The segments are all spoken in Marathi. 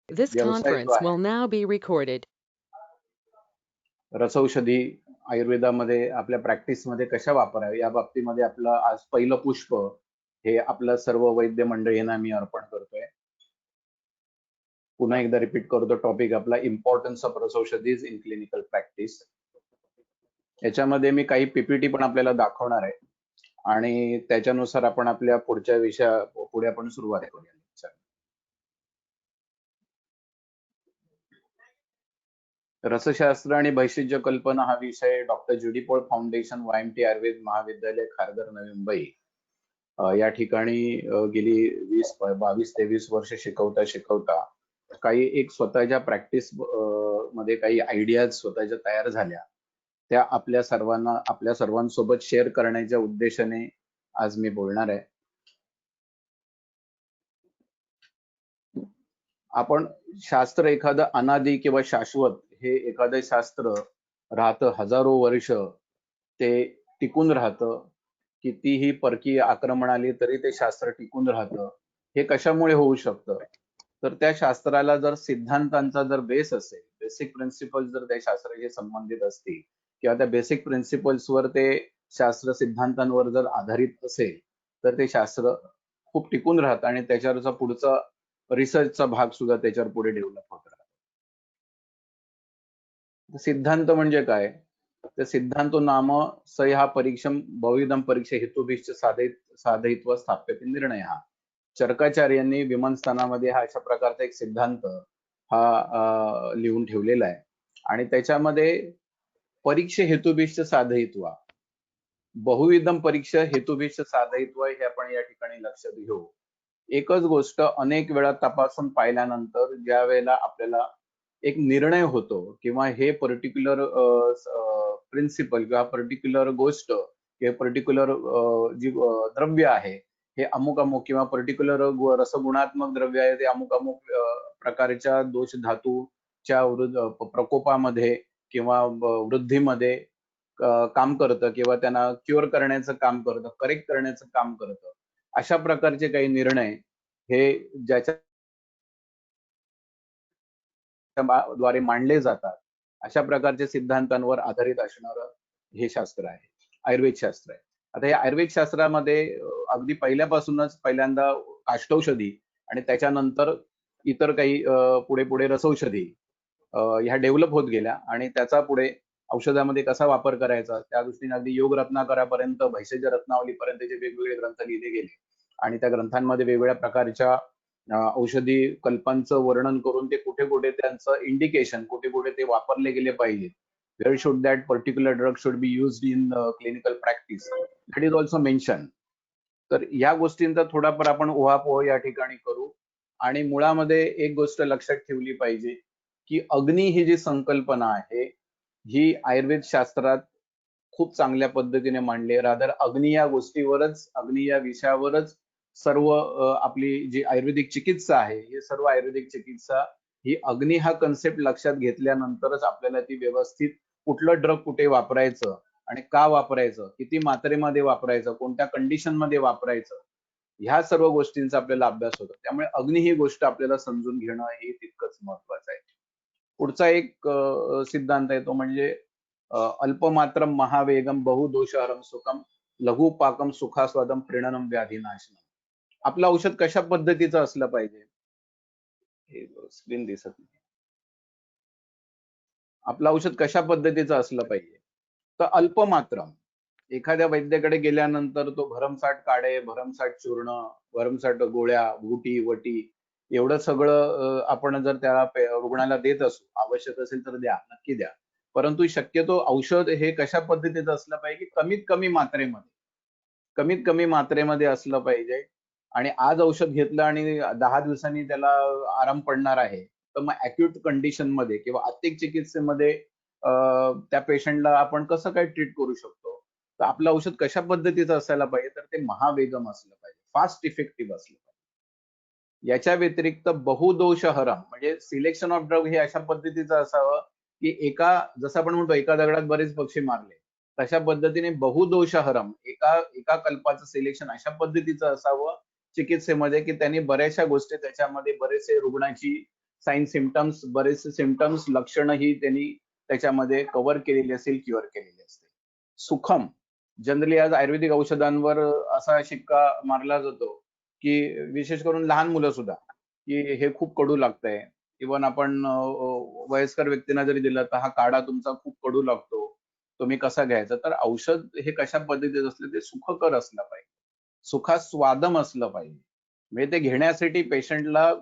This व्यवसाय जो conference आहे will now be recorded. रसौषधी आयुर्वेदामध्ये आपल्या प्रॅक्टिसमध्ये कशा वापराव्या या बाबतीमध्ये आपलं आज पहिलं पुष्प हे आपलं सर्व वैद्य मंडळींना मी अर्पण करतोय. पुन्हा एकदा रिपीट करतो टॉपिक आपला इम्पॉर्टन्स ऑफ रसौषधीज इन क्लिनिकल प्रॅक्टिस. याच्यामध्ये मी काही पीपीटी पण आपल्याला दाखवणार आहे आणि त्याच्यानुसार आपण आपल्या पुढच्या पुढे आपण सुरुवात करूया. रसशास्त्र आणि भैषज्य कल्पना हा विषय डॉक्टर जुडी पॉल फाउंडेशन वायएमटी आयुर्वेद महाविद्यालय खारघर नवी मुंबई या ठिकाणी गेली 22-23 वर्ष शिकवता काही एक स्वतःच्या प्रॅक्टिस मध्ये काही आयडियाज स्वतःच्या तयार झाल्या, त्या आपल्या सर्वांसोबत शेअर करण्याच्या उद्देशाने आज मी बोलणार आहे. आपण शास्त्र एखादं अनादी किंवा शाश्वत हे एखादं शास्त्र राहतं हजारो वर्ष, ते टिकून राहतं. कितीही परकीय आक्रमण आली तरी ते शास्त्र टिकून राहतं. हे कशामुळे होऊ शकतं? तर त्या शास्त्राला जर सिद्धांतांचा जर बेस असेल, बेसिक प्रिन्सिपल्स जर त्या शास्त्राशी संबंधित असतील किंवा त्या बेसिक प्रिन्सिपल्सवर ते शास्त्र सिद्धांतांवर जर आधारित असेल तर ते शास्त्र खूप टिकून राहतं आणि त्याच्यावरचा पुढचा रिसर्चचा भाग सुद्धा त्याच्यावर पुढे डेव्हलप होत राहतो. सिद्धांत म्हणजे काय? तर सिद्धांतो नाम सह्या परीक्षम बहुविधम परीक्षा हेतुभिश्च साधयित्व स्थाप्यते निर्णय. हा चरकाचार्यांनी विमनस्थानामध्ये हा अशा प्रकारचा एक सिद्धांत हा लिहून ठेवलेला आहे आणि त्याच्यामध्ये परीक्षे हेतुभिश्च साधयित्व, बहुविधम परीक्षा हेतुभिश्च साधयित्व हे आपण या ठिकाणी लक्षात घेऊ. एकच गोष्ट अनेक वेळा तपासून पाहिल्यानंतर ज्या वेळेला आपल्याला एक निर्णय होतो किंवा हे पर्टिक्युलर प्रिन्सिपल किंवा पर्टिक्युलर गोष्ट किंवा पर्टिक्युलर जी द्रव्य आहे हे अमुक अमुक किंवा पर्टिक्युलर रसगुणात्मक द्रव्य आहे ते अमुक अमुक प्रकारच्या दोष धातूच्या प्रकोपामध्ये किंवा वृद्धीमध्ये काम करतं किंवा त्यांना क्युअर करण्याचं काम करतं, करेक्ट करण्याचं काम करतं. अशा प्रकारचे काही निर्णय हे ज्याच्या द्वारे मांडले जातात, अशा प्रकारच्या सिद्धांतांवर आधारित असणारं हे शास्त्र आहे, आयुर्वेद शास्त्र आहे. आता या आयुर्वेद शास्त्रामध्ये अगदी पहिल्यापासूनच पहिल्यांदा काष्ठौषधी आणि त्याच्यानंतर इतर काही पुढे पुढे रसौषधी ह्या डेव्हलप होत गेल्या आणि त्याचा पुढे औषधामध्ये कसा वापर करायचा त्या दृष्टीने अगदी योग रत्नाकरापर्यंत भैषज रत्नावलीपर्यंतचे वेगवेगळे ग्रंथ लिहिले गेले आणि त्या ग्रंथांमध्ये वेगवेगळ्या प्रकारच्या औषधी कल्पांचं वर्णन करून ते कुठे कुठे त्यांचं इंडिकेशन कुठे कुठे ते वापरले गेले पाहिजे, where should that particular drug should be used in clinical practice, that is also mention. तर या गोष्टींचा थोडाफार आपण उहापोह या ठिकाणी करू आणि मुळामध्ये एक गोष्ट लक्षात ठेवली पाहिजे की अग्नी ही जी संकल्पना आहे ही आयुर्वेद शास्त्रात खूप चांगल्या पद्धतीने मांडली. रादर अग्नी या गोष्टीवरच, अग्नी या विषयावरच सर्व आपली जी आयुर्वेदिक चिकित्सा आहे ही सर्व आयुर्वेदिक चिकित्सा ही अग्नी हा कन्सेप्ट लक्षात घेतल्यानंतरच आपल्याला ती व्यवस्थित कुठलं ड्रग कुठे वापरायचं आणि का वापरायचं, किती मात्रेमध्ये वापरायचं, कोणत्या कंडिशन मध्ये वापरायचं, ह्या सर्व गोष्टींचा आपल्याला अभ्यास होतो. त्यामुळे अग्नी ही गोष्ट आपल्याला समजून घेणं हे तितकंच महत्वाचं आहे. पुढचा एक सिद्धांत आहे तो म्हणजे अल्पमात्रम महावेगम बहुदोषहरम सुखम लघुपाकम सुखास्वादम प्रीणनम व्याधीनाशनम. आपलं औषध कशा पद्धतीचं असलं पाहिजे, हे स्क्रीन दिसत नाही. आपलं औषध कशा पद्धतीचं असलं पाहिजे तर अल्पमात्रम. एखाद्या वैद्याकडे गेल्यानंतर तो भरमसाठ काढे, भरमसाठ चूर्ण, भरमसाठ गोळ्या, गुटी वटी एवढं सगळं आपण जर त्या रुग्णाला देत असू, आवश्यक असेल तर द्या, नक्की द्या. परंतु शक्यतो औषध हे कशा पद्धतीचं असलं पाहिजे की कमीत कमी मात्रेमध्ये असलं पाहिजे. आणि आज औषध घेतलं आणि 10 दिवसांनी त्याला आराम पडणार आहे तर मग अॅक्यूट कंडिशन मध्ये किंवा आर्थिक चिकित्सेमध्ये त्या पेशंटला आपण कसं काय ट्रीट करू शकतो. तर आपलं औषध कशा पद्धतीचं असायला पाहिजे तर ते महावेगम असलं पाहिजे, फास्ट इफेक्टिव्ह असलं पाहिजे. याच्या व्यतिरिक्त बहुदोषहरम म्हणजे सिलेक्शन ऑफ ड्रग हे अशा पद्धतीचं असावं की जसं आपण म्हणतो एका दगडात बरेच पक्षी मारले, तशा पद्धतीने बहुदोषहरम एका एका कल्पाचं सिलेक्शन अशा पद्धतीचं असावं चिकित्सेमध्ये की त्यांनी बऱ्याचशा गोष्टी त्याच्यामध्ये बरेचसे रुग्णाची सिम्पटम्स, बरेचसे सिम्पटम्स, लक्षणं ही त्यांनी त्याच्यामध्ये कव्हर केलेली असेल, क्युअर केलेली असते. सुखम जनरली आज आयुर्वेदिक औषधांवर असा शिक्का मारला जातो, की विशेष करून लहान मुलं सुद्धा, की हे खूप कडू लागतंय. इव्हन आपण वयस्कर व्यक्तींना जरी दिलं, तर हा काढा तुमचा खूप कडू लागतो. तुम्ही कसा घ्यायचा? तर औषध हे कशा पद्धतीचं असलं ते सुखकर असलं पाहिजे. सुखास्वादम असलं पाहिजे. म्हणजे ते घेण्यासाठी पेशंटला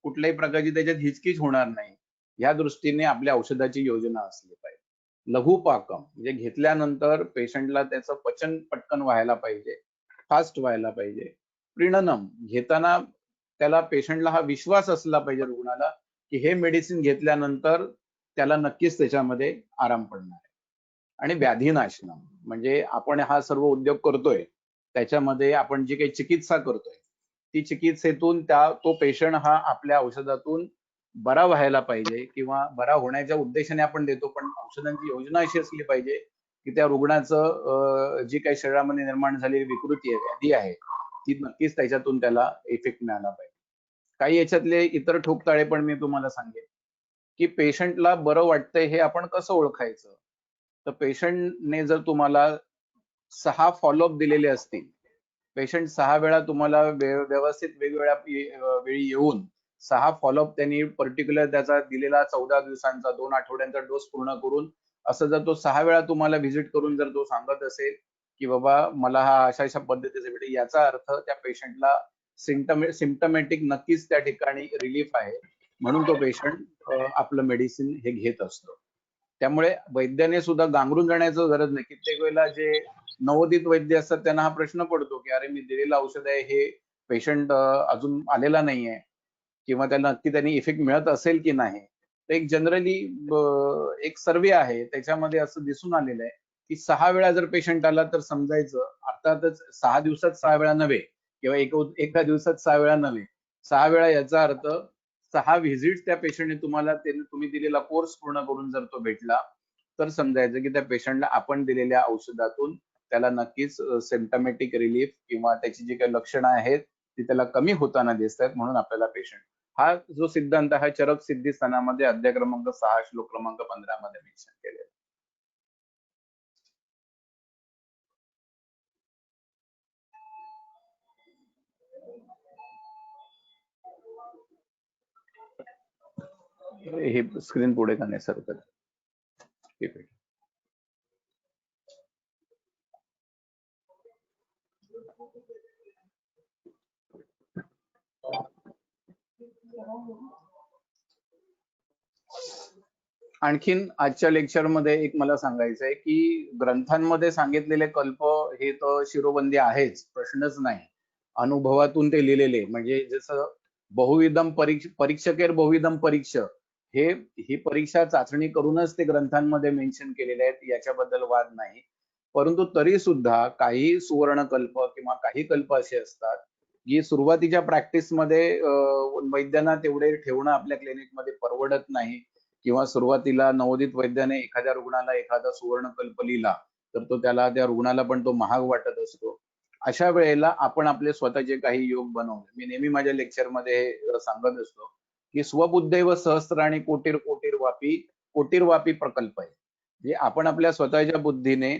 कुठल्याही प्रकारची त्याच्यात हिचकिच होणार नाही. या दृष्टीने आपल्या औषधाची योजना असली पाहिजे. लघुपाकम म्हणजे घेतल्यानंतर पेशंटला त्याचं पचन पटकन व्हायला पाहिजे, फास्ट व्हायला पाहिजे. प्रीणनम घेताना त्याला पेशंटला हा विश्वास असला पाहिजे रुग्णाला, की हे मेडिसिन घेतल्यानंतर त्याला नक्कीच त्याच्यामध्ये आराम पडणार आहे. आणि व्याधीनाशनम म्हणजे आपण हा सर्व उद्योग करतोय, त्याच्यामध्ये आपण जी काही चिकित्सा करतोय, ती चिकित्सेतून तो पेशंट हा आपल्या औषधातून बरा व्हायला पाहिजे किंवा बरा होण्याच्या उद्देशाने आपण देतो, पण औषधांची योजना अशी असली पाहिजे, की त्या रुग्णाचं जी काही शरीरामध्ये निर्माण झालेली विकृती आहे, व्याधी आहे, ती नक्कीच त्याच्यातून त्याला इफेक्ट मिळाला पाहिजे. काही याच्यातले इतर ठोकताळे पण मी तुम्हाला सांगेन, की पेशंटला बरं वाटतंय हे आपण कसं ओळखायचं? तर पेशंटने जर तुम्हाला 6 फॉलोअप दिलेले असतील, पेशंट 6 वेळा तुम्हाला व्यवस्थित वेगवेगळ्या वेळी येऊन 6 फॉलोअप त्यांनी पर्टिक्युलर त्याचा दिलेला 14 दिवसांचा 2 आठवड्यांचा डोस पूर्ण करून असं जर तो 6 वेळा तुम्हाला व्हिजिट करून जर तो सांगत असेल, की बाबा मला हा अशा-अशा पद्धतीचा भेटेल, याचा अर्थ त्या पेशंटला सिम्प्टमॅटिक नक्कीच त्या ठिकाणी रिलीफ आहे. म्हणून तो पेशंट आपलं मेडिसिन हे घेत असतो. त्यामुळे वैद्याने सुद्धा गांगरून जाण्याची गरज नाही. कित्येक वेळेला जे नवोदित वैद्य असतात त्यांना हा प्रश्न पडतो, की अरे मी दिलेलं औषध आहे हे पेशंट अजून आलेला नाहीये किंवा त्याला नक्की त्यांनी इफेक्ट मिळत असेल की नाही. तर एक जनरली एक सर्व्हे आहे त्याच्यामध्ये असं दिसून आलेलं आहे, की 6 वेळा जर पेशंट आला तर समजायचं अर्थातच 6 दिवसात 6 वेळा नव्हे किंवा एका दिवसात 6 वेळा नव्हे. 6 वेळा याचा अर्थ 6 व्हिजिट्स त्या पेशंटने तुम्ही दिलेला कोर्स पूर्ण करून जर तो भेटला, तर समजायचं की त्या पेशंटला आपण दिलेल्या औषधातून त्याला नक्कीच सिम्प्टमॅटिक रिलीफ किंवा त्याची जी काही लक्षणं आहेत, ती त्याला कमी होताना दिसतायत म्हणून आपल्याला पेशंट हा जो सिद्धांत हा चरक सिद्धी स्थानामध्ये अध्याय क्रमांक 6 श्लोक क्रमांक 15 मध्ये मेन्शन केलेला आहे. हे स्क्रीन पुढे का नाही सरकत? ठीक आहे. आणखीन आजच्या लेक्चरमध्ये एक मला सांगायचं आहे, की ग्रंथांमध्ये सांगितलेले कल्प हे तर शिरोबंदी आहेच, प्रश्नच नाही. अनुभवातून ते लिहिलेले म्हणजे जसं बहुविधम परीक्षकेर बहुविधम परीक्ष हे ही परीक्षा चाचणी करूनच ते ग्रंथांमध्ये मेन्शन केलेले आहेत, याच्याबद्दल वाद नाही. परंतु तरी सुद्धा काही सुवर्णकल्प किंवा काही कल्प असे असतात, की सुरुवातीच्या प्रॅक्टिसमध्ये वैद्यांना तेवढे ठेवणं आपल्या क्लिनिकमध्ये परवडत नाही किंवा सुरुवातीला नवोदित वैद्याने एखाद्या रुग्णाला एखादा सुवर्णकल्प लिहिला, तर तो त्या रुग्णाला पण तो महाग वाटत असतो. अशा वेळेला आपण आपले स्वतःचे काही योग बनवले. मी नेहमी माझ्या लेक्चरमध्ये सांगत असतो, की स्वबुद्धैव सहस्त्राणी कोटीर्वापी प्रकल्प आहे. म्हणजे आपण आपल्या स्वतःच्या बुद्धीने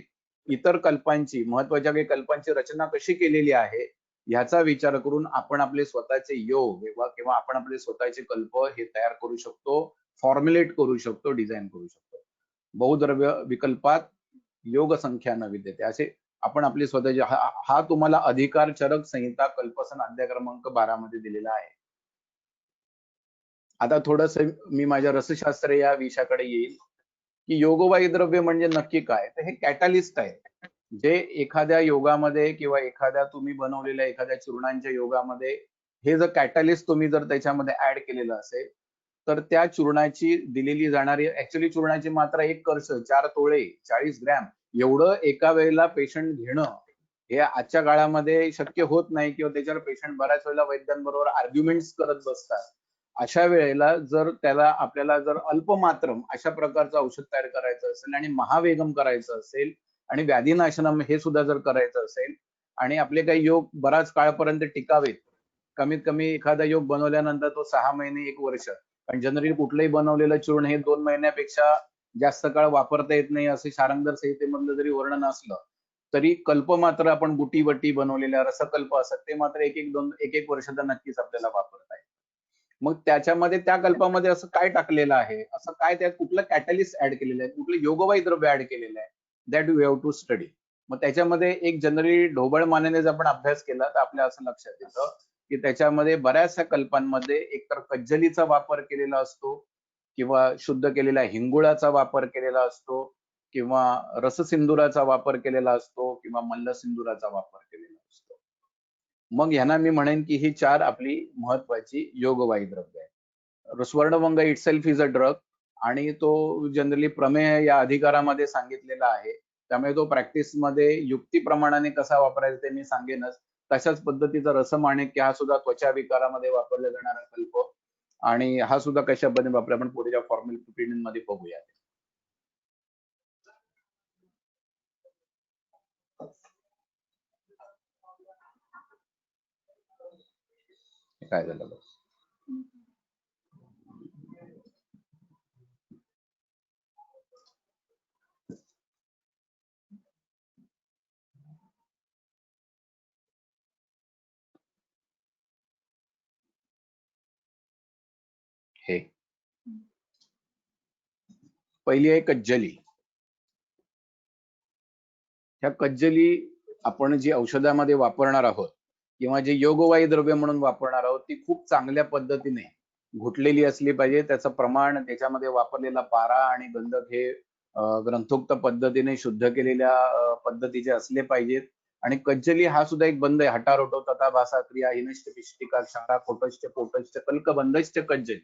इतर कल्पांची महत्वाच्या काही कल्पांची रचना कशी केलेली आहे, ह्याचा विचार करून आपण आपले स्वतःचे योग किंवा आपण आपले स्वतःचे कल्प हे तयार करू शकतो, फॉर्म्युलेट करू शकतो, डिझाइन करू शकतो. बहुद्रव्य विकल्पात योग संख्या न विद्यते असे आपण आपली स्वतःची हा तुम्हाला अधिकार चरक संहिता कल्पसन अध्याय क्रमांक 12 मध्ये दिलेला आहे. आता थोडंसं मी माझ्या रसशास्त्र या विषयाकडे येईल, की योगवाही द्रव्य म्हणजे नक्की काय? तर हे कॅटलिस्ट आहे. जे एखाद्या योगामध्ये किंवा एखाद्या तुम्ही बनवलेल्या एखाद्या चूर्णांच्या योगामध्ये हे जर कॅटलिस्ट तुम्ही जर त्याच्यामध्ये ऍड केलेलं असेल, तर त्या चूर्णाची दिलेली जाणारी ऍक्च्युअली चूर्णाची मात्रा 1 कर्ष 4 तोळे 40 ग्रॅम एवढं एका वेळेला पेशंट घेणं हे आजच्या काळामध्ये शक्य होत नाही किंवा त्याच्यावर पेशंट बऱ्याच वेळेला वैद्यांबरोबर आर्ग्युमेंट्स करत बसतात. अशा वेळेला जर आपल्याला जर अल्पमात्रम अशा प्रकारचं औषध तयार करायचं असेल आणि महावेगम करायचं असेल आणि व्याधीनाशनम हे सुद्धा जर करायचं असेल आणि आपले काही योग बराच काळपर्यंत टिकावेत, कमीत कमी एखादा योग बनवल्यानंतर तो 6 महिने 1 वर्ष कारण जनरली कुठलंही बनवलेलं चूर्ण हे 2 महिन्यापेक्षा जास्त काळ वापरता येत नाही असे शारंगधर संहितेमधलं जरी वर्णन असलं, तरी कल्प मात्र आपण गुटी-बटी बनवलेल्या रसकल्प असतात ते मात्र 1-1 वर्ष तर नक्कीच आपल्याला वापरता येईल. मग त्याच्यामध्ये त्या कल्पामध्ये असं काय टाकलेलं आहे? असं काय त्यात कुठलं कॅटलिस्ट ऍड केलेलं आहे? कुठलं योगवाही द्रव्य ऍड केलेलं आहे? That you have to study. मग त्याच्यामध्ये एक जनरली ढोबळ मानेने जर आपण अभ्यास केला तर आपल्या असं लक्षात येतं की त्याच्यामध्ये बऱ्याचशा कल्पांमध्ये एकतर कज्जलीचा वापर केलेला असतो किंवा शुद्ध केलेल्या हिंगुळाचा वापर केलेला असतो किंवा रससिंधुराचा वापर केलेला असतो किंवा मल्लसिंधुराचा वापर केलेला असतो. मग ह्यांना मी म्हणेन की ही 4 आपली महत्वाची योगवाही द्रव्य आहेत. स्वर्णभंग इटसेल्फ इज अ ड्रग आणि तो जनरली प्रमेय या अधिकारामध्ये सांगितलेला आहे. त्यामुळे तो प्रॅक्टिसमध्ये युक्तिप्रमाणाने कसा वापरायचा ते मी सांगेनच. तशाच पद्धतीचा रसमाणिक्य हा सुद्धा त्वचा विकारामध्ये वापरला जाणारा कल्प आणि हा सुद्धा कशा पद्धतीने वापरा आपण पुढच्या फॉर्म्युल ओपिनियन मध्ये बघूया. काय झालं बघ. हे पहिली आहे कज्जली. ह्या कज्जली आपण जी औषधामध्ये वापरणार आहोत किंवा जे योगवाही द्रव्य म्हणून वापरणार आहोत ती खूप चांगल्या पद्धतीने घुटलेली असली पाहिजे. त्याचं प्रमाण, त्याच्यामध्ये वापरलेला पारा आणि गंधक हे ग्रंथोक्त पद्धतीने शुद्ध केलेल्या पद्धतीचे असले पाहिजेत. आणि कज्जली हा सुद्धा एक बंध आहे. हटारोटो तथा भासा क्रिया हिनश्च पिष्टिका क्षारा कोटश्च पोटश्च कल्क बंधश्च कज्जली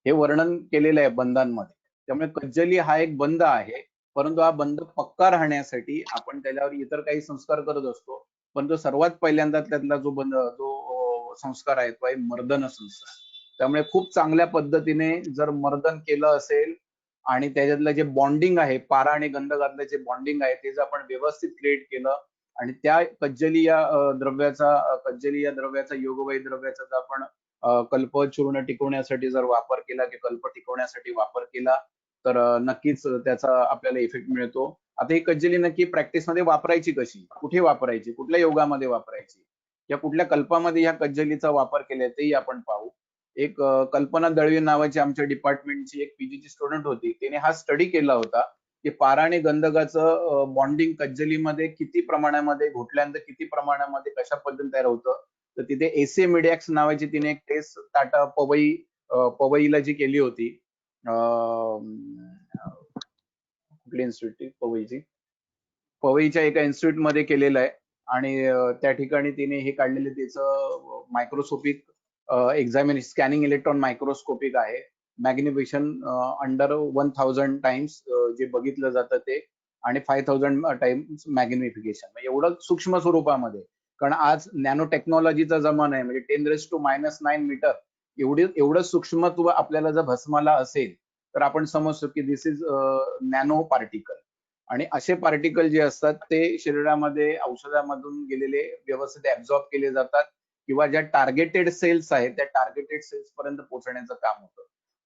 हे वर्णन केलेलं आहे बंधांमध्ये. त्यामुळे कज्जली हा एक बंध आहे. परंतु हा बंध पक्का राहण्यासाठी आपण त्याच्यावर इतर काही संस्कार करत असतो. पण तो सर्वात पहिल्यांदा त्यातला जो संस्कार आहे तो आहे मर्दन संस्कार. त्यामुळे खूप चांगल्या पद्धतीने जर मर्दन केलं असेल आणि त्याच्यातलं जे बॉन्डिंग आहे, पारा आणि गंधकातलं जे बॉन्डिंग आहे ते जर आपण व्यवस्थित क्रिएट केलं आणि त्या कज्जली या द्रव्याचा योगवाही द्रव्याचा जर आपण कल्प चूर्ण टिकवण्यासाठी जर वापर केला की कल्प टिकवण्यासाठी वापर केला तर नक्कीच त्याचा आपल्याला इफेक्ट मिळतो. आता ही कज्जली नक्की प्रॅक्टिसमध्ये वापरायची कशी? कुठे वापरायची? कुठल्या योगामध्ये वापरायची? या कुठल्या कल्पामध्ये ह्या कज्जलीचा वापर केलाय तेही आपण पाहू. एक कल्पना दळवी नावाची आमच्या डिपार्टमेंटची एक पीजीची स्टुडंट होती. तिने हा स्टडी केला होता की पारा आणि गंधकाचं बॉन्डिंग कज्जलीमध्ये किती प्रमाणामध्ये घुटल्यानंतर किती प्रमाणामध्ये कशा पद्धतीने तयार होतं. तर तिथे एसे मिडॅक्स नावाची तिने एक टेस्ट टाटा पवईला जी केली होती. कुठली इन्स्टिट्यूट पवईची? पवईच्या एका इन्स्टिट्यूट मध्ये केलेलं आहे आणि त्या ठिकाणी तिने हे काढलेले त्याचं microscopic examination scanning electron microscopic आहे. मॅग्निफिकेशन अंडर 1000 टाइम्स जे बघितलं जातं ते आणि 5000 टाइम्स मॅग्निफिकेशन एवढं सूक्ष्म स्वरूपामध्ये. कारण आज नॅनो टेक्नॉलॉजीचा जमाना आहे. म्हणजे 10⁻⁹ मीटर एवढं सूक्ष्मत्व आपल्याला जर भस्माला असेल तर आपण समजतो की दिस इज नॅनो पार्टिकल. आणि असे पार्टिकल जे असतात ते शरीरामध्ये औषधामधून गेलेले व्यवस्थित ऍब्झॉर्ब केले जातात किंवा ज्या टार्गेटेड सेल्स आहेत त्या टार्गेटेड सेल्स पर्यंत पोहोचण्याचं काम होतं.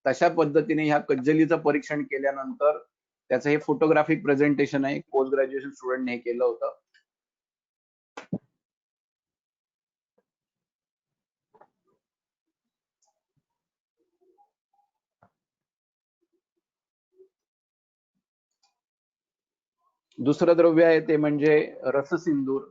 तशा पद्धतीने ह्या कज्जलीचं परीक्षण केल्यानंतर त्याचं हे फोटोग्राफिक प्रेझेंटेशन आहे. पोस्ट ग्रॅज्युएशन स्टुडंटने हे केलं होतं. दुसरं द्रव्य आहे ते म्हणजे रससिंदूर.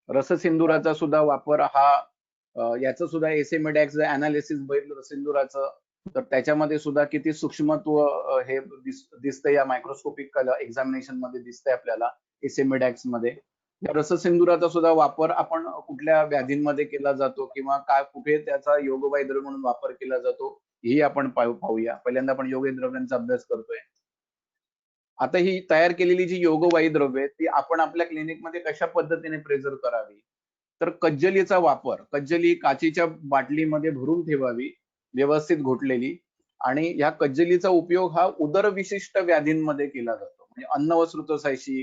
रससिंदुराचा सुद्धा वापर हा याचं सुद्धा एसेमिडॅक्स अनालिसिस बघितलं सिंदुराचं तर त्याच्यामध्ये सुद्धा किती सूक्ष्मत्व हे दिसतंय या मायक्रोस्कोपिक एक्झामिनेशन मध्ये दिसतंय आपल्याला एसेमिडॅक्स मध्ये. या रससिंदुराचा सुद्धा वापर आपण कुठल्या व्याधींमध्ये केला जातो किंवा काय कुठे त्याचा योगवाही द्रव्य म्हणून वापर केला जातो ही आपण पाहूया. पहिल्यांदा आपण योगवाही द्रव्यांचा अभ्यास करतोय. आता ही तयार केलेली जी योगवाही द्रव्य ती आपण आपल्या क्लिनिकमध्ये कशा पद्धतीने प्रेझर्व करावी. तर कज्जलीचा वापर, कज्जली काचेच्या बाटलीमध्ये भरून ठेवावी व्यवस्थित घोटलेली आणि ह्या कज्जलीचा उपयोग हा उदरविशिष्ट व्याधींमध्ये केला जातो. म्हणजे अन्नवस्त्रतोषाशी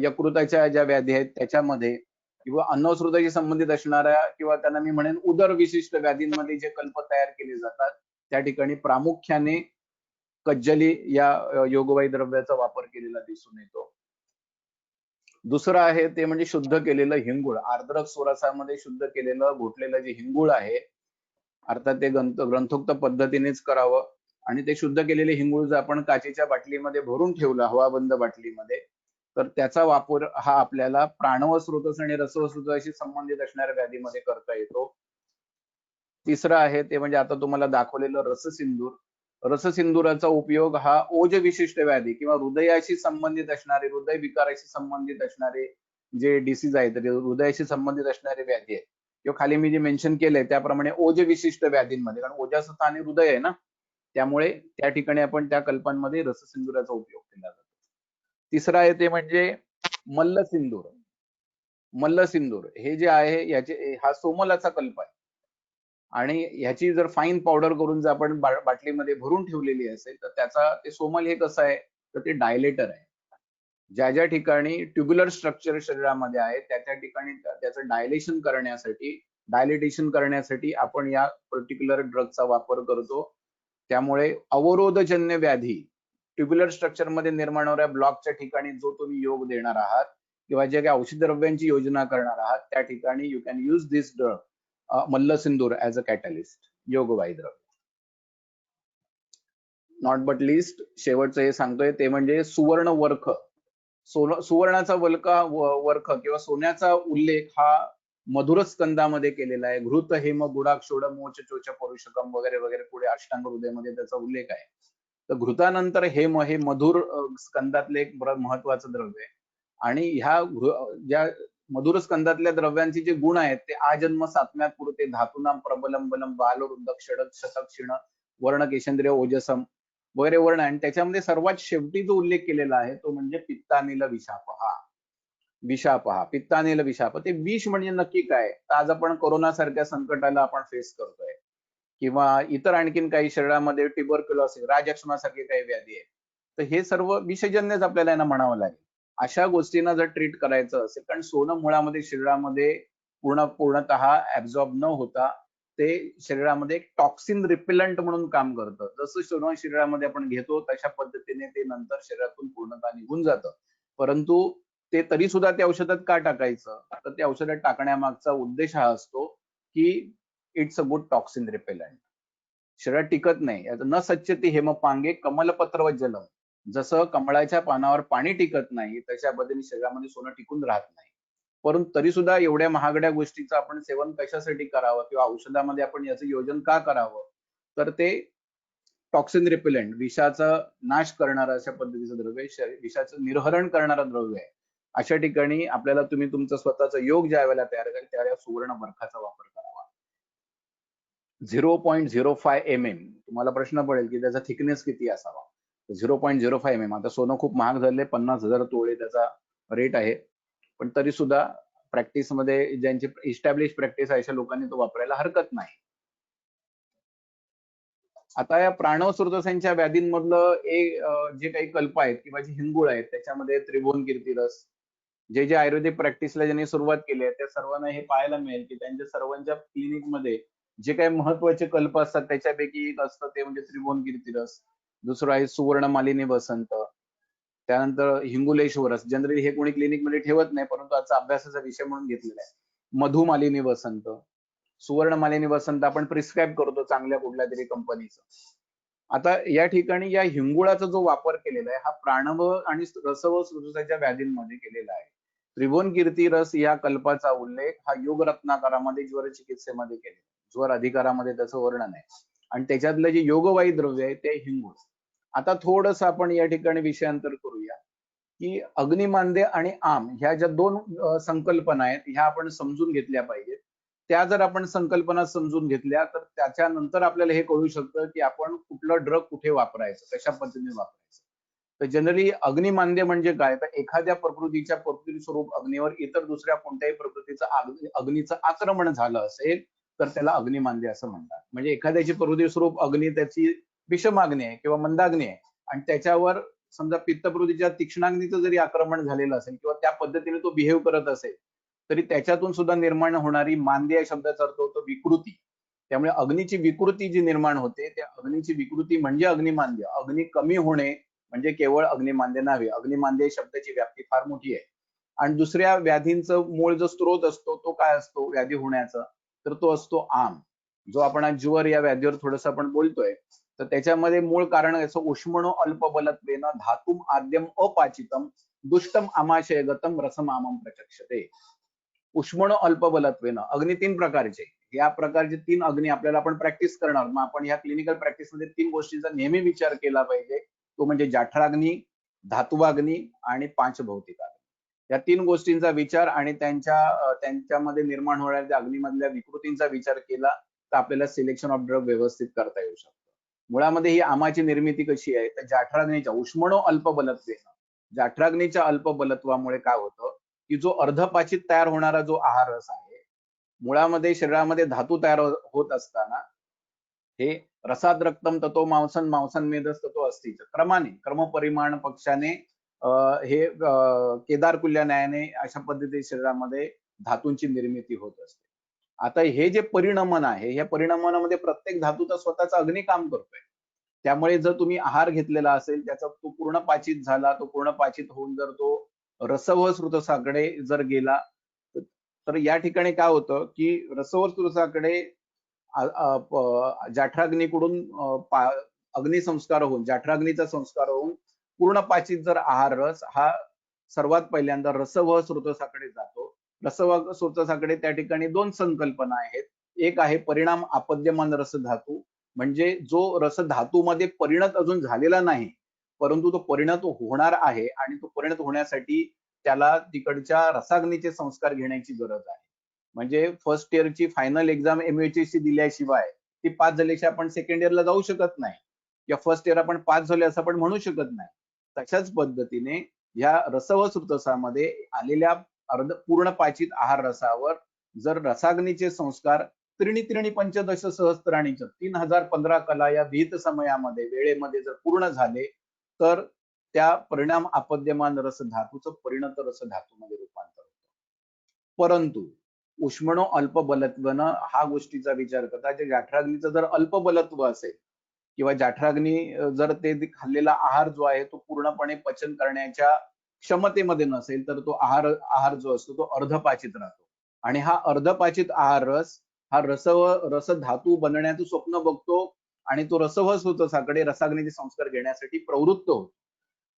यकृताच्या ज्या व्याधी आहेत त्याच्यामध्ये किंवा अन्नवस्त्रताशी संबंधित असणाऱ्या किंवा त्यांना मी म्हणेन उदरविशिष्ट व्याधींमध्ये जे कल्प तयार केले जातात त्या ठिकाणी प्रामुख्याने कज्जली या योगवाही द्रव्याचा वापर केलेला दिसून येतो. दुसरं आहे ते म्हणजे शुद्ध केलेलं हिंगूळ. आर्द्रक स्वरसामध्ये शुद्ध केलेलं घोटलेलं जे हिंगूळ आहे, अर्थात ते ग्रंथोक्त पद्धतीनेच करावं आणि ते शुद्ध केलेले हिंगूळ जर आपण काचेच्या बाटलीमध्ये भरून ठेवलं, हवाबंद बाटलीमध्ये, तर त्याचा वापर हा आपल्याला प्राणव स्रोतस आणि रसव स्रोताशी संबंधित असणाऱ्या व्याधीमध्ये करता येतो. तिसरं आहे ते म्हणजे आता तुम्हाला दाखवलेलं रससिंदूर. रससिंदुराचा उपयोग हा ओज विशिष्ट व्याधी किंवा हृदयाशी संबंधित असणारे, हृदय विकाराशी संबंधित असणारे जे डिसीज आहेत, हृदयाशी संबंधित असणारे व्याधी आहेत किंवा खाली मी जे मेन्शन केलंय त्याप्रमाणे ओज विशिष्ट व्याधींमध्ये, कारण ओजाचं स्थान हे हृदय आहे ना, त्यामुळे त्या ठिकाणी आपण त्या कल्पांमध्ये रससिंदुराचा उपयोग केला जातो. तिसरं आहे ते म्हणजे मल्लसिंदूर. मल्लसिंदूर हे जे आहे याचे हा सोमलाचा कल्प आहे आणि ह्याची जर फाईन पावडर करून जर आपण बाटलीमध्ये भरून ठेवलेली असेल तर त्याचा ते सोमल हे कसं आहे तर ते डायलेटर आहे. ज्या ज्या ठिकाणी ट्युब्युलर स्ट्रक्चर शरीरामध्ये आहे त्या ठिकाणी त्याचं डायलेटेशन करण्यासाठी आपण या पर्टिक्युलर ड्रगचा वापर करतो. त्यामुळे अवरोधजन्य व्याधी, ट्युब्युलर स्ट्रक्चर मध्ये निर्माण होणाऱ्या ब्लॉकच्या ठिकाणी जो तुम्ही योग देणार आहात किंवा जे काही औषध द्रव्यांची योजना करणार आहात त्या ठिकाणी you can use this drug मल्लसिंदूर ऍज अ कॅटलिस्ट, योगवाही द्रव्य. नॉट बट लिस्ट शेवटचं हे सांगतोय ते म्हणजे सुवर्ण वर्ख. सुवर्णाचा वर्ख किंवा सोन्याचा उल्लेख हा मधुर स्कंदामध्ये केलेला आहे. घृत हेम गुडाक्षोड मोच चोच परुषकम वगैरे वगैरे पुढे अष्टांग हृदयमध्ये त्याचा उल्लेख आहे. तर घृतानंतर हेम हे मधुर स्कंदातले एक महत्वाचं द्रव्य आहे आणि ह्या ज्या मधुर स्कंदातल्या द्रव्यांचे जे गुण आहेत ते आजन्म सात्म्यात पुरते धातूनाम प्रबलम बलम बालवृद्ध क्षडक शतक क्षीण वर्ण केशेंद्रिय ओजसम वगैरे वर्ण, आणि त्याच्यामध्ये सर्वात शेवटी जो उल्लेख केलेला आहे तो म्हणजे पित्तानिल विषाप. विषाप पित्तानिल विषाप. ते विष म्हणजे नक्की काय, तर आज आपण कोरोना सारख्या संकटाला आपण फेस करतोय किंवा इतर आणखीन काही शरीरामध्ये ट्युबरक्युलोसिस, राजक्षमासारखे काही व्याधी आहेत, तर हे सर्व विषजन्यच आपल्याला यांना म्हणावं लागेल. अशा गोष्टींना जर ट्रीट करायचं असेल, कारण सोनं मुळामध्ये शरीरामध्ये पूर्णतः ऍब्झॉर्ब न होता ते शरीरामध्ये एक टॉक्सिन रिपेलंट म्हणून काम करतं. जसं सोनं शरीरामध्ये आपण घेतो तशा पद्धतीने ते नंतर शरीरातून पूर्णतः निघून जातं. परंतु ते तरी सुद्धा त्या औषधात का टाकायचं, तर त्या औषधात टाकण्यामागचा उद्देश हा असतो की it's a good toxin repellent. शरीरात टिकत नाही. न सच्यते हेमपांगे कमलपत्र व जलम. जसं कमळाच्या पानावर पाणी टिकत नाही तशा पद्धतीने शरीरामध्ये सोनं टिकून राहत नाही. परंतु तरी सुद्धा एवढ्या महागड्या गोष्टीचं आपण सेवन कशासाठी करावं किंवा औषधामध्ये आपण याचं योजन का करावं, तर ते टॉक्सिन रिपेलंट, विषाचा नाश करणारं अशा पद्धतीचं द्रव्य, विषाचं निर्हरण करणारं द्रव्य आहे. अशा ठिकाणी आपल्याला तुम्ही तुमचं स्वतःचं योग ज्या वेळेला तयार कराल त्यावेळेला सुवर्ण वर्खाचा वापर करावा. 0.05 mm. तुम्हाला प्रश्न पडेल की त्याचा थिकनेस किती असावा. 0.05 mm. आता सोनं खूप महाग झाले, 50,000 तोळे त्याचा रेट आहे, पण तरी सुद्धा प्रॅक्टिसमध्ये ज्यांची इस्टॅब्लिश प्रॅक्टिस आहे अशा लोकांनी तो वापरायला हरकत नाही. आता या प्राणव स्रोतसांच्या व्याधींमधलं जे काही कल्प आहेत किंवा जे हिंगुळ आहेत त्याच्यामध्ये त्रिभुवन कीर्तिरस, जे आयुर्वेदिक प्रॅक्टिसला ज्यांनी सुरुवात केली आहे त्या सर्वांना हे पाहायला मिळेल की त्यांच्या सर्वांच्या क्लिनिकमध्ये जे काही महत्वाचे कल्प असतात त्याच्यापैकी एक असतं ते म्हणजे त्रिभुवन कीर्तिरस. दुसरं आहे सुवर्ण मालिनी वसंत, त्यानंतर हिंगुलेश्वरस. जनरली हे कोणी क्लिनिकमध्ये ठेवत नाही परंतु आजचा अभ्यासाचा विषय म्हणून घेतलेला आहे. मधुमालिनी वसंत, सुवर्ण मालिनी वसंत आपण प्रिस्क्राईब करतो चांगल्या कुठल्या तरी कंपनीचं. आता या ठिकाणी या हिंगुळाचा जो वापर केलेला आहे हा प्राणव आणि रसव स्रोताच्या व्याधींमध्ये केलेला आहे. त्रिभुवन कीर्ती रस या कल्पाचा उल्लेख हा योग रत्नाकरामध्ये ज्वर चिकित्सेमध्ये केलेला, ज्वर अधिकारामध्ये त्याचं वर्णन आहे आणि त्याच्यातलं जे योगवाही द्रव्य आहे ते हिंगुळ. आता थोडस आपण या ठिकाणी विषयांतर करूया की अग्निमांद्य आणि आम ह्या ज्या दोन संकल्पना आहेत ह्या आपण समजून घेतल्या पाहिजेत. त्या जर आपण संकल्पना समजून घेतल्या तर त्याच्यानंतर आपल्याला हे कळू शकतं की आपण कुठलं ड्रग कुठे वापरायचं, कशा पद्धतीने वापरायचं. तर जनरली अग्निमांद्य म्हणजे काय, तर एखाद्या प्रकृतीच्या प्रकृती स्वरूप अग्नीवर इतर दुसऱ्या कोणत्याही प्रकृतीचं अग्नीचं आक्रमण झालं असेल तर त्याला अग्निमांद्य असं म्हणतात. म्हणजे एखाद्याची प्रकृती स्वरूप अग्नी त्याची विषमाग्नी आहे किंवा मंदाग्नी आहे आणि त्याच्यावर समजा पित्तप्रवृत्तीच्या तीक्ष्णाग्नीचं जरी आक्रमण झालेलं असेल किंवा त्या पद्धतीने तो बिहेव करत असेल तरी त्याच्यातून सुद्धा निर्माण होणारी मांद्य या शब्दाचा अर्थ होतो विकृती. त्यामुळे अग्नीची विकृती जी निर्माण होते त्या अग्नीची विकृती म्हणजे अग्निमांद्य. अग्नी कमी होणे म्हणजे केवळ अग्निमांद्य नव्हे. अग्निमांद्य शब्दाची व्याप्ती फार मोठी आहे. आणि दुसऱ्या व्याधींचं मूळ जो स्रोत असतो तो काय असतो व्याधी होण्याचा, तर तो असतो आम. जो आपण आज ज्वर या व्याधीवर थोडस आपण बोलतोय, तर त्याच्यामध्ये मूळ कारण असं उष्मणो अल्पबलत्वेन धातुम आद्यम अपाचितम दुष्टम आमाशयगतम रसम आमम प्रचक्षते. उष्मणो अल्पबलत्वेन अग्नी 3 प्रकारचे. या प्रकारचे 3 अग्नी आपल्याला आपण प्रॅक्टिस करणार. मग आपण ह्या क्लिनिकल प्रॅक्टिसमध्ये 3 गोष्टींचा नेहमी विचार केला पाहिजे. तो म्हणजे जाठराग्नी, धातुवाग्नी आणि पांचभौतिक अग्नी. या 3 गोष्टींचा विचार आणि त्यांच्यामध्ये निर्माण होणाऱ्या अग्नीमधल्या विकृतींचा विचार केला तर आपल्याला सिलेक्शन ऑफ ड्रग व्यवस्थित करता येऊ शकतं. मुळामध्ये ही आमाची निर्मिती कशी आहे तर जाठराग्नीच्या उष्मणो अल्पबलत्वेन, जाठराग्नीच्या अल्पबलत्वामुळे काय होतं की जो अर्धपाचित तयार होणारा जो आहार रस आहे, मुळामध्ये शरीरामध्ये धातू तयार होत असताना हे रसात रक्तम ततो मांसन मांसन मेदस ततो अस्थिच क्रमाने क्रमपरिमाण पक्षाने हे केदार कुल्या न्यायाने अशा पद्धतीने शरीरामध्ये धातूंची निर्मिती होत असते. आता हे जे परिणमन आहे, या परिणमनामध्ये प्रत्येक धातूचा स्वतःचा अग्नी काम करतोय. त्यामुळे जर तुम्ही आहार घेतलेला असेल, त्याचा तो पूर्ण पाचित झाला, तो पूर्ण पाचित होऊन जर तो रसव स्रोतसाकडे जर गेला, तर या ठिकाणी काय होतं की रसव स्रोतसाकडे जाठराग्नीकडून अग्निसंस्कार होऊन जाठराग्नीचा संस्कार होऊन पूर्ण पाचित जर आहार रस हा सर्वात पहिल्यांदा रसव स्रोतसाकडे जातो. रसव स्रोतसाकडे त्या ठिकाणी 2 संकल्पना आहेत. एक आहे परिणाम आपद्यमान रस धातू, म्हणजे जो रस धातूमध्ये परिणत अजून झालेला नाही, परंतु तो परिणत होणार आहे आणि तो परिणत होण्यासाठी त्याला तिकडच्या रसाग्नीचे संस्कार घेण्याची गरज आहे. म्हणजे फर्स्ट इयरची फायनल एक्झाम एमएचएससी दिल्याशिवाय ती पास झाल्याशिवाय आपण सेकंड इयरला जाऊ शकत नाही, किंवा फर्स्ट इयर आपण पास झाले असं आपण म्हणू शकत नाही. तशाच पद्धतीने ह्या रसव स्रोतसामध्ये आलेल्या पूर्ण पाचित आहार रसावर जर रसाग्नीचे संस्कार त्रिणी त्रिणी पंचदश सहस्त्राणी 3015 कला या विहित समयामध्ये वेळेमध्ये जर पूर्ण झाले तर त्या परिणाम आपद्यमान रस धातूचं परिणत रस धातूमध्ये रूपांतर होतं. परंतु उष्मणो अल्पबलत्वनं हा गोष्टीचा विचार करता जे जाठराग्नीचं जर अल्पबलत्व असेल किंवा जाठराग्नी जर ते खाल्लेला आहार जो आहे तो पूर्णपणे पचन करण्याच्या क्षमतेमध्ये नसेल तर तो आहार जो असतो तो अर्धपाचित राहतो. आणि हा अर्धपाचित आहार रस हा रस धातू बनण्याचं स्वप्न बघतो आणि तो रसव स्रोतसाकडे रसाग्नीचे संस्कार घेण्यासाठी प्रवृत्त होतो.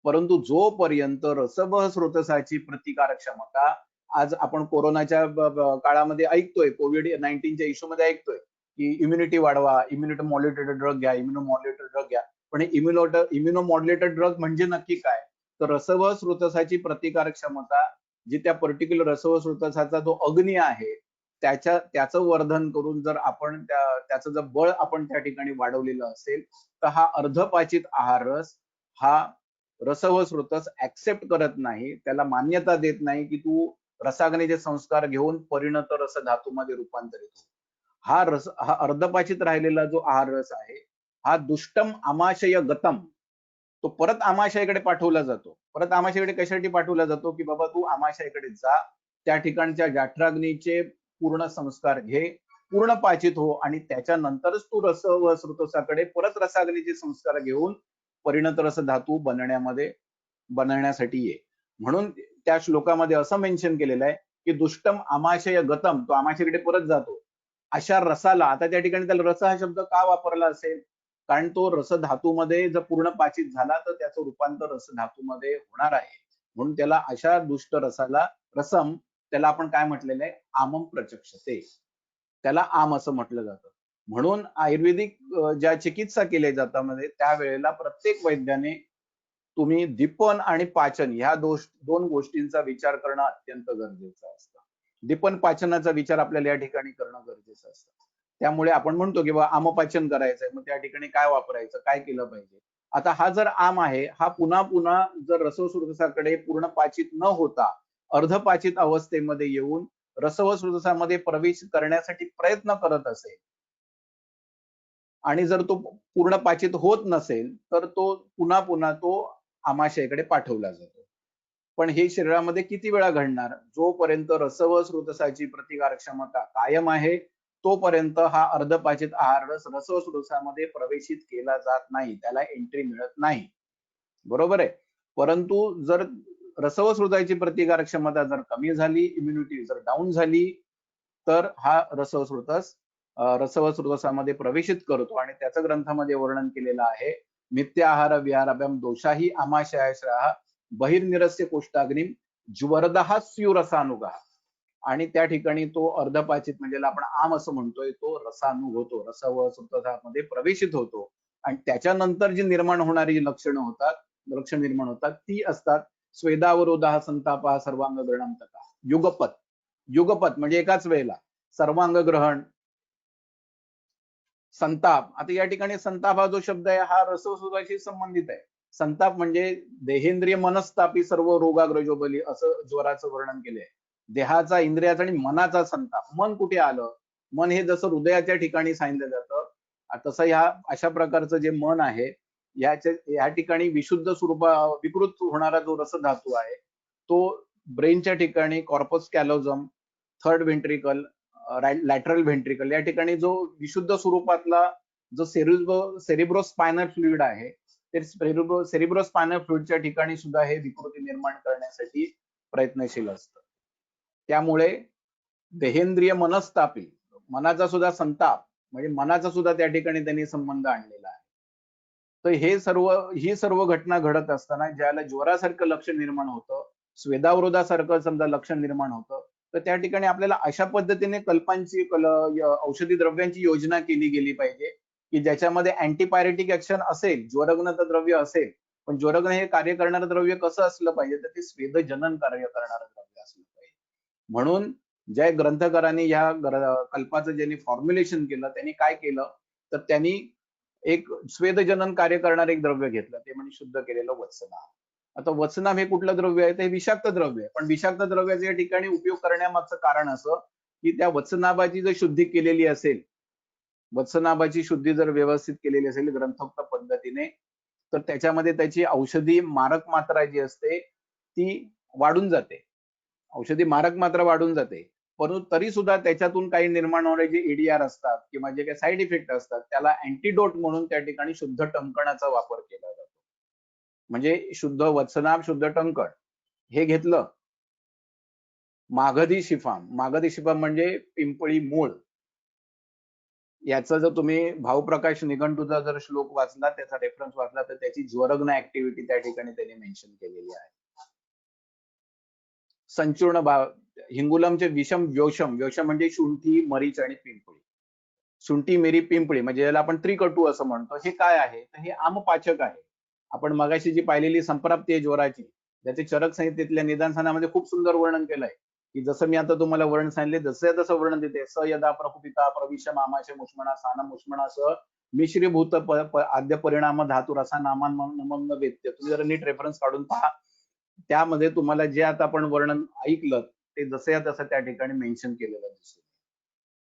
परंतु जोपर्यंत रसवह स्रोतसाची प्रतिकारक क्षमता, आज आपण कोरोनाच्या काळामध्ये ऐकतोय, कोविड-19च्या इश्यूमध्ये ऐकतोय की इम्युनिटी वाढवा, इम्युनिटी मॉड्युलेटेड ड्रग घ्या, इम्युनोमॉड्युलेटेड ड्रग घ्या. पण इम्युनोमॉड्युलेटेड ड्रग म्हणजे नक्की काय? तर रसवह स्रोतसाची प्रतिकारक क्षमता जी त्या पर्टिक्युलर रसवह स्रोतसाचा जो अग्नी आहे त्याचं वर्धन करून जर आपण त्याचं जर बळ आपण त्या ठिकाणी वाढवलेलं असेल तर हा अर्धपाचित आहार रस हा रसव स्रोतस ऍक्सेप्ट करत नाही, त्याला मान्यता देत नाही की तू रसाग्नीचे संस्कार घेऊन परिणत रस धातूमध्ये रूपांतरित हो. हा अर्धपाचित राहिलेला जो आहार रस आहे हा दुष्टम आमाशय गतम, तो परत आमाशयाकडे पाठवला जातो. परत आमाशयाकडे कशासाठी पाठवला जातो की बाबा तू आमाशयाकडे जा, त्या ठिकाणच्या जाठराग्नीचे पूर्ण संस्कार घे, पूर्ण पाचित हो आणि त्याच्यानंतरच तू रस व स्रोतसाकडे परत रसाग्नीचे संस्कार घेऊन परिणत रस धातू बनवण्यासाठी ये. म्हणून त्या श्लोकामध्ये असं मेन्शन केलेलं आहे की दुष्टम आमाशय गतम, तो आमाशयाकडे परत जातो. अशा रसाला, आता त्या ठिकाणी त्याला रस हा शब्द का वापरला असेल, कारण तो रस धातूमध्ये जर पूर्ण पाचित झाला तर त्याचं रूपांतर रस धातूमध्ये होणार आहे. म्हणून त्याला अशा दुष्ट रसाला रसम, त्याला आपण काय म्हटलेलं आहे, आमम प्रचक्षते, त्याला आम असं म्हटलं जातं. म्हणून आयुर्वेदिक ज्या चिकित्सा केल्या जातात मध्ये त्यावेळेला प्रत्येक वैद्याने तुम्ही दीपन आणि पाचन ह्या दोन गोष्टींचा विचार करणं अत्यंत गरजेचं असतं. दीपन पाचनाचा विचार आपल्याला या ठिकाणी करणं गरजेचं असतं. त्यामुळे आपण म्हणतो की बा आमपाचन करायचंय, मग त्या ठिकाणी काय वापरायचं, काय केलं पाहिजे. आता हा जर आम आहे, हा पुन्हा पुन्हा जर रसवस्रोतसाकडे पूर्ण पाचित न होता अर्धपाचित अवस्थेमध्ये येऊन रसवस्रोतसामध्ये प्रवेश करण्यासाठी प्रयत्न करत असेल आणि जर तो पूर्ण पाचित होत नसेल तर तो पुन्हा पुन्हा तो आमाशयाकडे पाठवला जातो. पण हे शरीरामध्ये किती वेळा घडणार? जोपर्यंत रसव स्रोतसाची प्रतिकारक क्षमता कायम आहे तोपर्यंत हा अर्धपाचित आहार रस रसवस्रोतामध्ये प्रवेशित केला जात नाही, त्याला एंट्री मिळत नाही. बरोबर आहे. परंतु जर रसवस्रोताची प्रतिकारक क्षमता जर कमी झाली, इम्युनिटी जर डाऊन झाली, तर हा रसवस्रोतामध्ये प्रवेशित करतो आणि त्याचं ग्रंथामध्ये वर्णन केलेलं आहे. नित्य आहार विहाराभ्याम दोषाही आमाशयाश्रयः बहिर्निरस्य कोष्ठाग्निम ज्वरदः स्युरसानुगः. आणि त्या ठिकाणी तो अर्धपाचित म्हणजे आपण आम असं म्हणतोय, तो रसानु होतो, रसवस्रोतामध्ये प्रवेशित होतो आणि त्याच्यानंतर जी निर्माण होणारी लक्षण निर्माण होतात ती असतात स्वेदावरोधाः संतापः सर्वांग ग्रहणम तथा युगपत. युगपत म्हणजे एकाच वेळेला सर्वांग ग्रहण, संताप. आता या ठिकाणी संताप हा जो शब्द आहे हा रसवस्रोताशी संबंधित आहे. संताप म्हणजे देहेंद्रिय मनस्तापी सर्व रोगाग्रजो बली असं ज्वराचं वर्णन केलंय. देहाचा, इंद्रियाचा आणि मनाचा संताप. मन कुठे आलं? मन हे जसं हृदयाच्या ठिकाणी सांगितलं जातं, तसं ह्या अशा प्रकारचं जे मन आहे, या ठिकाणी विशुद्ध विकृत होणारा जो रसधातू आहे, तो ब्रेनच्या ठिकाणी corpus callosum, third ventricle, lateral ventricle या ठिकाणी जो विशुद्ध स्वरूपातला जो सेरिब्रोस्पायनल फ्लुइड आहे, ते सेरिब्रोस्पायनल फ्लुइडच्या ठिकाणी सुद्धा हे विकृती निर्माण करण्यासाठी प्रयत्नशील असतं. त्यामुळे देहेंद्रिय मनस्तापी, मनाचा सुद्धा संताप म्हणजे मनाचा सुद्धा त्या ठिकाणी त्यांनी संबंध आणलेला आहे. तर ही सर्व घटना घडत असताना ज्याला ज्वरासारखं लक्षण निर्माण होतं, स्वेदावरोधासारखं समजा लक्षण निर्माण होतं, तर त्या ठिकाणी आपल्याला अशा पद्धतीने औषधी द्रव्यांची योजना केली गेली पाहिजे की ज्याच्यामध्ये अँटीपायरेटिक ऍक्शन असेल, ज्वरग्नता द्रव्य असेल, पण ज्वरग्न हे कार्य करणारं द्रव्य कसं असलं पाहिजे, तर ते स्वेदजनन कार्य करणारं द्रव्य असलं पाहिजे. म्हणून ज्या ग्रंथकारांनी ह्या कल्पाचं ज्यांनी फॉर्म्युलेशन केलं त्यांनी काय केलं, तर त्यांनी एक स्वेदजनन कार्य करणारं एक द्रव्य घेतलं, ते म्हणजे शुद्ध केलेलं वत्सनाभ. आता वत्सनाभ हे कुठलं द्रव्य आहे, ते विषाक्त द्रव्य आहे. पण विषाक्त द्रव्याचा या ठिकाणी उपयोग करण्यामागचं कारण असं की त्या वत्सनाभाची जर शुद्धी केलेली असेल, वत्सनाभाची शुद्धी जर व्यवस्थित केलेली असेल ग्रंथोक्त पद्धतीने, तर त्याच्यामध्ये त्याची औषधी मारक मात्रा जी असते ती वाढून जाते. औषधी मारक मात्रा वाढून जाते. परंतु तरी सुद्धा त्याच्यातून काही निर्माण होणारे जे ईडीआर असतात किंवा जे काही साईड इफेक्ट असतात त्याला अँटीडोट म्हणून त्या ठिकाणी शुद्ध टंकणाचा वापर केला जातो. म्हणजे शुद्ध वत्सनाभ, शुद्ध टंकण हे घेतलं. मागधी शिफाम म्हणजे पिंपळी मूळ. याचा जर तुम्ही भाऊप्रकाश निघंटूचा जर श्लोक वाचला, त्याचा रेफरन्स वाचला, तर त्याची ज्वरग्न ऍक्टिव्हिटी त्या ठिकाणी त्यांनी मेन्शन केलेली आहे. संचूर्ण हिंगुलमचे विषम व्योषम म्हणजे शुंठी, मरीच आणि पिंपळी. शुंठी, मिरी, पिंपळी म्हणजे याला आपण त्रिकटू असं म्हणतो. हे काय आहे, तर हे आमपाचक आहे. आपण मगाशी जी पाहिलेली संप्राप्ती आहे ज्वराची, ज्याचे चरक संहितेतल्या निदानस्थानामध्ये खूप सुंदर वर्णन केलंय की जसं मी आता तुम्हाला वर्णन सांगितले, जसं तसं वर्णन देते. स यदा प्रकुपिता प्रविशम आमाशय मुष्मणा सानम मुष्मणासह मिश्रीभूत आद्य परिणाम धातू रसा नामान वेत्य. तुम्ही जर नीट रेफरन्स काढून पहा, त्यामध्ये तुम्हाला जे आता आपण वर्णन ऐकलं ते जसं तसं त्या ठिकाणी मेन्शन केलेलं दिसतं.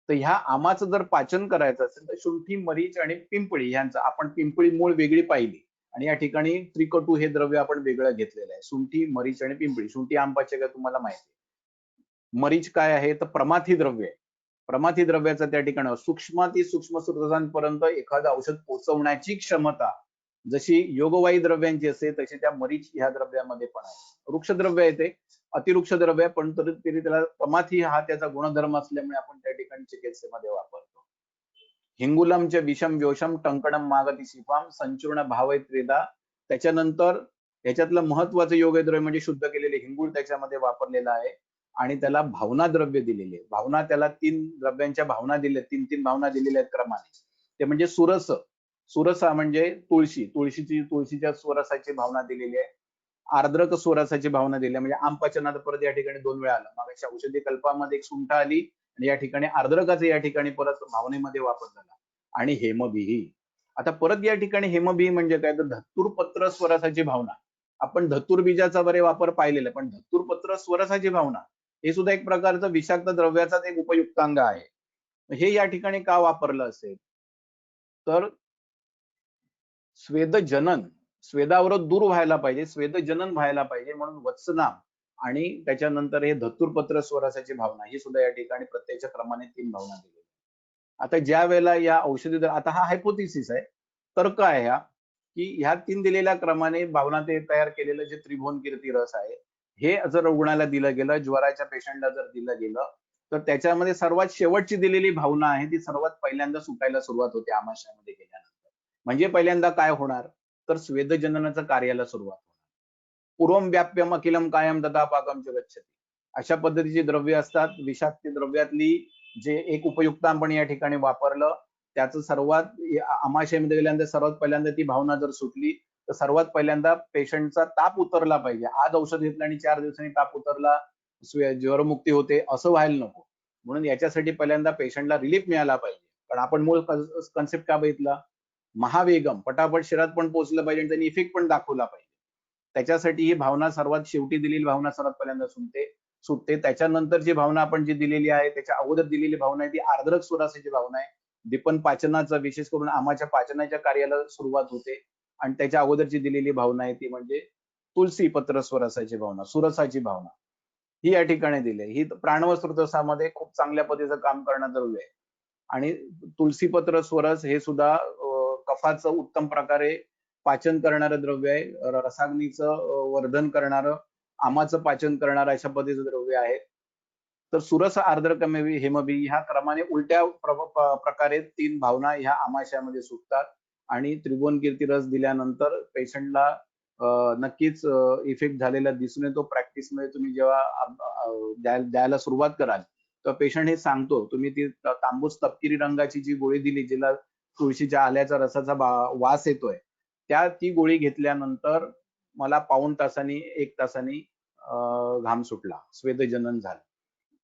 तर ह्या आमाचं जर पाचन करायचं असेल तर शुंठी, मरीच आणि पिंपळी यांचं, आपण पिंपळी मूळ वेगळी पाहिली आणि या ठिकाणी त्रिकटू हे द्रव्य आपण वेगळं घेतलेलं आहे. शुंठी, मरीच आणि पिंपळी. शुंठी आमपाचक आहे तुम्हाला माहिती आहे. मरीच काय आहे, तर प्रमाथी द्रव्य आहे. प्रमाथी द्रव्याचा त्या ठिकाणी सूक्ष्माती सूक्ष्म स्रोतांपर्यंत एखादं औषध पोहोचवण्याची क्षमता जशी योगवाही द्रव्यांची असते तशी त्या मरीच ह्या द्रव्यामध्ये पण आहे. वृक्षद्रव्य आहे ते, अतिवृक्ष द्रव्य, पण तरी त्याला प्रमाथी हा त्याचा गुणधर्म असल्यामुळे आपण त्या ठिकाणी चिकित्सेमध्ये वापरतो. हिंगुलमचे विषम व्योषम टंकणम मागती शिफाम संचूर्ण भावैत्रेदा. त्याच्यानंतर याच्यातलं महत्वाचं योग्य द्रव्य म्हणजे शुद्ध केलेले हिंगुळ त्याच्यामध्ये वापरलेला आहे आणि त्याला भावना द्रव्य दिलेले आहे. भावना, त्याला 3 द्रव्यांच्या भावना दिल्या, 3 भावना दिलेल्या आहेत क्रमाने. ते म्हणजे सुरसा म्हणजे तुळशीच्या स्वरसाची भावना दिलेली आहे. आर्द्रक स्वरसाची भावना दिली आहे, म्हणजे आमपचनात परत या ठिकाणी 2 वेळा आलं. मागाशी औषधी कल्पामध्ये एक सुंठ आली आणि या ठिकाणी आर्द्रकाचं या ठिकाणी परत भावनेमध्ये वापर झाला. आणि हेमबिही. आता परत या ठिकाणी हेमबिही म्हणजे काय, तर धतुरपत्र स्वरसाची भावना. आपण धतूर बीजाचा बरे वापर पाहिलेला आहे, पण धतुरपत्र स्वरसाची भावना हे सुद्धा एक प्रकारचं विषाक्त द्रव्याचाच एक उपयुक्तांग आहे. हे या ठिकाणी का वापरलं असेल, तर स्वेदावरोध दूर व्हायला पाहिजे, स्वेदजनन व्हायला पाहिजे म्हणून वत्सनाभ आणि त्याच्यानंतर हे धतुरपत्र स्वरसाची भावना ही सुद्धा या ठिकाणी प्रत्यक्ष क्रमाने 3 भावना दिली. आता ज्या वेळेला या औषधी आता हा हायपोथिसिस आहे, तर्क आहे हा, की ह्या 3 दिलेल्या क्रमाने भावना ते तयार केलेलं जे त्रिभुवन कीर्ती रस आहे, हे जर रुग्णाला दिलं गेलं, ज्वराच्या पेशंटला जर दिलं गेलं, तर त्याच्यामध्ये सर्वात शेवटची दिलेली भावना आहे ती सर्वात पहिल्यांदा सुटायला सुरुवात होते आमाशयामध्ये गेल्यानंतर. म्हणजे पहिल्यांदा काय होणार? तर स्वेदजननाचं कार्याला सुरुवात होणार. पूर्वं व्याप्यम अखिलम कायम तथा पाकम च गच्छति. अशा पद्धतीची द्रव्य असतात. विषाक्त द्रव्यातली जे एक उपयुक्त आपण या ठिकाणी वापरलं, त्याचं सर्वात आमाशयामध्ये गेल्यानंतर सर्वात पहिल्यांदा ती भावना जर सुटली, तर सर्वात पहिल्यांदा पेशंटचा ताप उतरला पाहिजे. आज औषध घेतलं आणि 4 दिवसांनी ताप उतरला, ज्वरमुक्ती होते असं व्हायला नको. म्हणून याच्यासाठी पहिल्यांदा पेशंटला रिलीफ मिळाला पाहिजे. पण आपण मूळ कन्सेप्ट का बघितला? महावेगम, पटापट शरीरात पण पोहोचलं पाहिजे आणि त्यांनी इफेक्ट पण दाखवला पाहिजे. त्याच्यासाठी ही भावना सर्वात शेवटी दिलेली भावना सर्वात पहिल्यांदा सुटते. त्याच्यानंतर जी भावना आपण जी दिलेली आहे, त्याच्या अगोदर दिलेली भावना आहे ती आर्द्रक स्वरासाची भावना आहे. दीपन पाचनाचा विशेष करून आमाच्या पाचनाच्या कार्याला सुरुवात होते आणि त्याच्या अगोदरची दिलेली भावना आहे ती म्हणजे तुलसी पत्र स्वरसाची भावना, सुरसाची भावना. ही या ठिकाणी दिली आहे. ही प्राणवस्त्ररसामध्ये खूप चांगल्या पद्धतीचं काम करणारं द्रव्य आहे. आणि तुलसीपत्र स्वरस हे सुद्धा कफाचं उत्तम प्रकारे पाचन करणारं द्रव्य आहे. रसाग्नीचं वर्धन करणारं, आमाचं पाचन करणारं अशा पद्धतीचं द्रव्य आहे. तर सुरस आर्द्रकमेवी हेमबी ह्या क्रमाने उलट्या प्रकारे 3 भावना ह्या आमाशयामध्ये सुटतात आणि त्रिभुवन कीर्ती रस दिल्यानंतर पेशंटला नक्कीच इफेक्ट झालेला दिसून येतो. प्रॅक्टिसमध्ये तुम्ही जेव्हा द्यायला सुरुवात कराल, तर पेशंट हे सांगतो, तुम्ही ती तांबूस तपकिरी रंगाची जी गोळी दिली, जिला तुळशीच्या आल्याचा रसाचा वास येतोय, ती गोळी घेतल्यानंतर मला पाऊण तासानी, 1 तासानी घाम सुटला, स्वेदजनन झालं.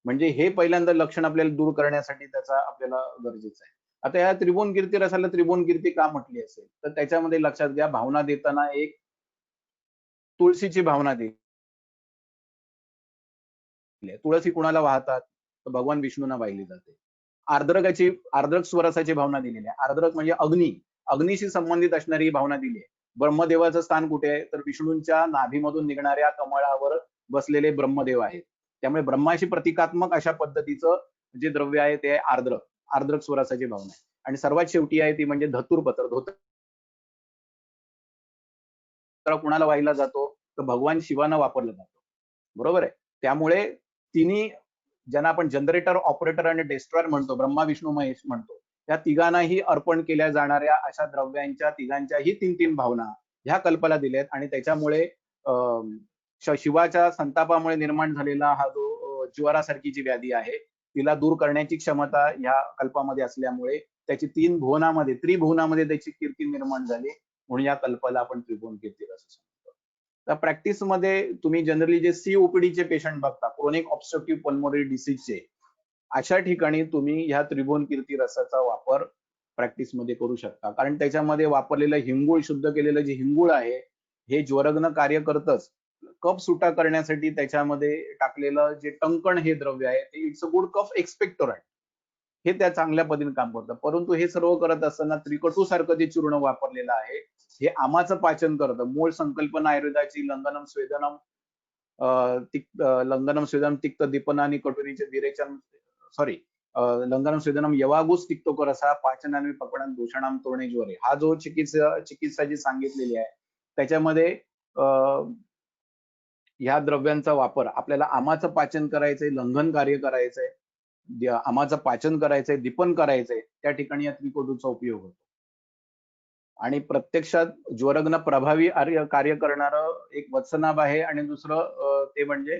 म्हणजे हे पहिल्यांदा लक्षण आपल्याला दूर करण्यासाठी त्याचा आपल्याला गरजेचं आहे. आता या त्रिभुवन कीर्ती रसाला त्रिभुवन कीर्ती का म्हटली असेल? तर त्याच्यामध्ये लक्षात घ्या, भावना देताना एक तुळशीची भावना दिली आहे. तुळस ही कुणाला वाहतात? तर भगवान विष्णूंना वाहिली जाते. आर्द्रक स्वरसाची भावना दिलेली आहे. आर्द्रक म्हणजे अग्नी. अग्नीशी संबंधित असणारी ही भावना दिली आहे. ब्रह्मदेवाचं स्थान कुठे आहे? तर विष्णूंच्या नाभीमधून निघणाऱ्या कमळावर बसलेले ब्रह्मदेव आहेत. त्यामुळे ब्रह्माशी प्रतिकात्मक अशा पद्धतीचं जे द्रव्य आहे ते आहे आर्द्रक स्वरसाची भावना आहे. आणि सर्वात शेवटी आहे ती म्हणजे धतुरपत्र. कुणाला वाहिला जातो? तर भगवान शिवांना वापरला जातो. बरोबर आहे. त्यामुळे तिन्ही ज्यांना आपण जनरेटर, ऑपरेटर आणि डिस्ट्रॉयर म्हणतो, ब्रह्मा, विष्णू, महेश म्हणतो. त्या तिघांनाही अर्पण केल्या जाणाऱ्या अशा द्रव्यांच्या तिघांच्याही 3-3 भावना ह्या कल्पाला दिल्यात आणि त्याच्यामुळे शिवाच्या संतापामुळे निर्माण झालेला हा जो ज्वरासारखी जी व्याधी आहे, तिला दूर करण्याची क्षमता ह्या कल्पामध्ये असल्यामुळे त्याची 3 भुवनामध्ये, त्रिभुवनामध्ये त्याची कीर्ती निर्माण झाली. म्हणून या कल्पाला आपण त्रिभुवन कीर्ती रस सांगतो. तर प्रॅक्टिसमध्ये तुम्ही जनरली जे सीओपीडीचे पेशंट बघता, क्रोनिक ऑब्स्ट्रक्टिव्ह पल्मोनरी डिसीजचे, अशा ठिकाणी तुम्ही ह्या त्रिभुवन कीर्ती रसाचा वापर प्रॅक्टिसमध्ये करू शकता. कारण त्याच्यामध्ये वापरलेलं हिंगूळ, शुद्ध केलेलं जे हिंगूळ आहे, हे ज्वरग्न कार्य करतच. कफ सुटा करण्यासाठी त्याच्यामध्ये टाकलेलं जे टंकण हे द्रव्य आहे, ते इट्स अ गुड कफ एक्सपेक्टोरंट. हे त्या चांगल्या पद्धतीने काम करतं. परंतु हे सर्व करत असताना त्रिकटूसारखं जे चूर्ण वापरलेलं आहे, हे आमाचं पाचन करतं. मूळ संकल्पना आयुर्वेदाची लंघनम स्वेदनम लंघनम स्वेदनम तिक्त दीपन आणि कटुरीचे विरेचन सॉरी लंघनम स्वेदनम यवागुस तिक्तोकर असा पाचनाने पकडन दूषणाम तोरणे ज्वरे. हा जो चिकित्सा जी सांगितलेली आहे, त्याच्यामध्ये ह्या द्रव्यांचा वापर आपल्याला आमाचं पाचन करायचंय, लंघन कार्य करायचंय, आमाचं पाचन करायचंय, दीपन करायचंय, त्या ठिकाणी या त्रिकटूचा उपयोग होतो. आणि प्रत्यक्षात ज्वरग्न प्रभावी कार्य करणारं एक वत्सनाभ आहे आणि दुसरं ते म्हणजे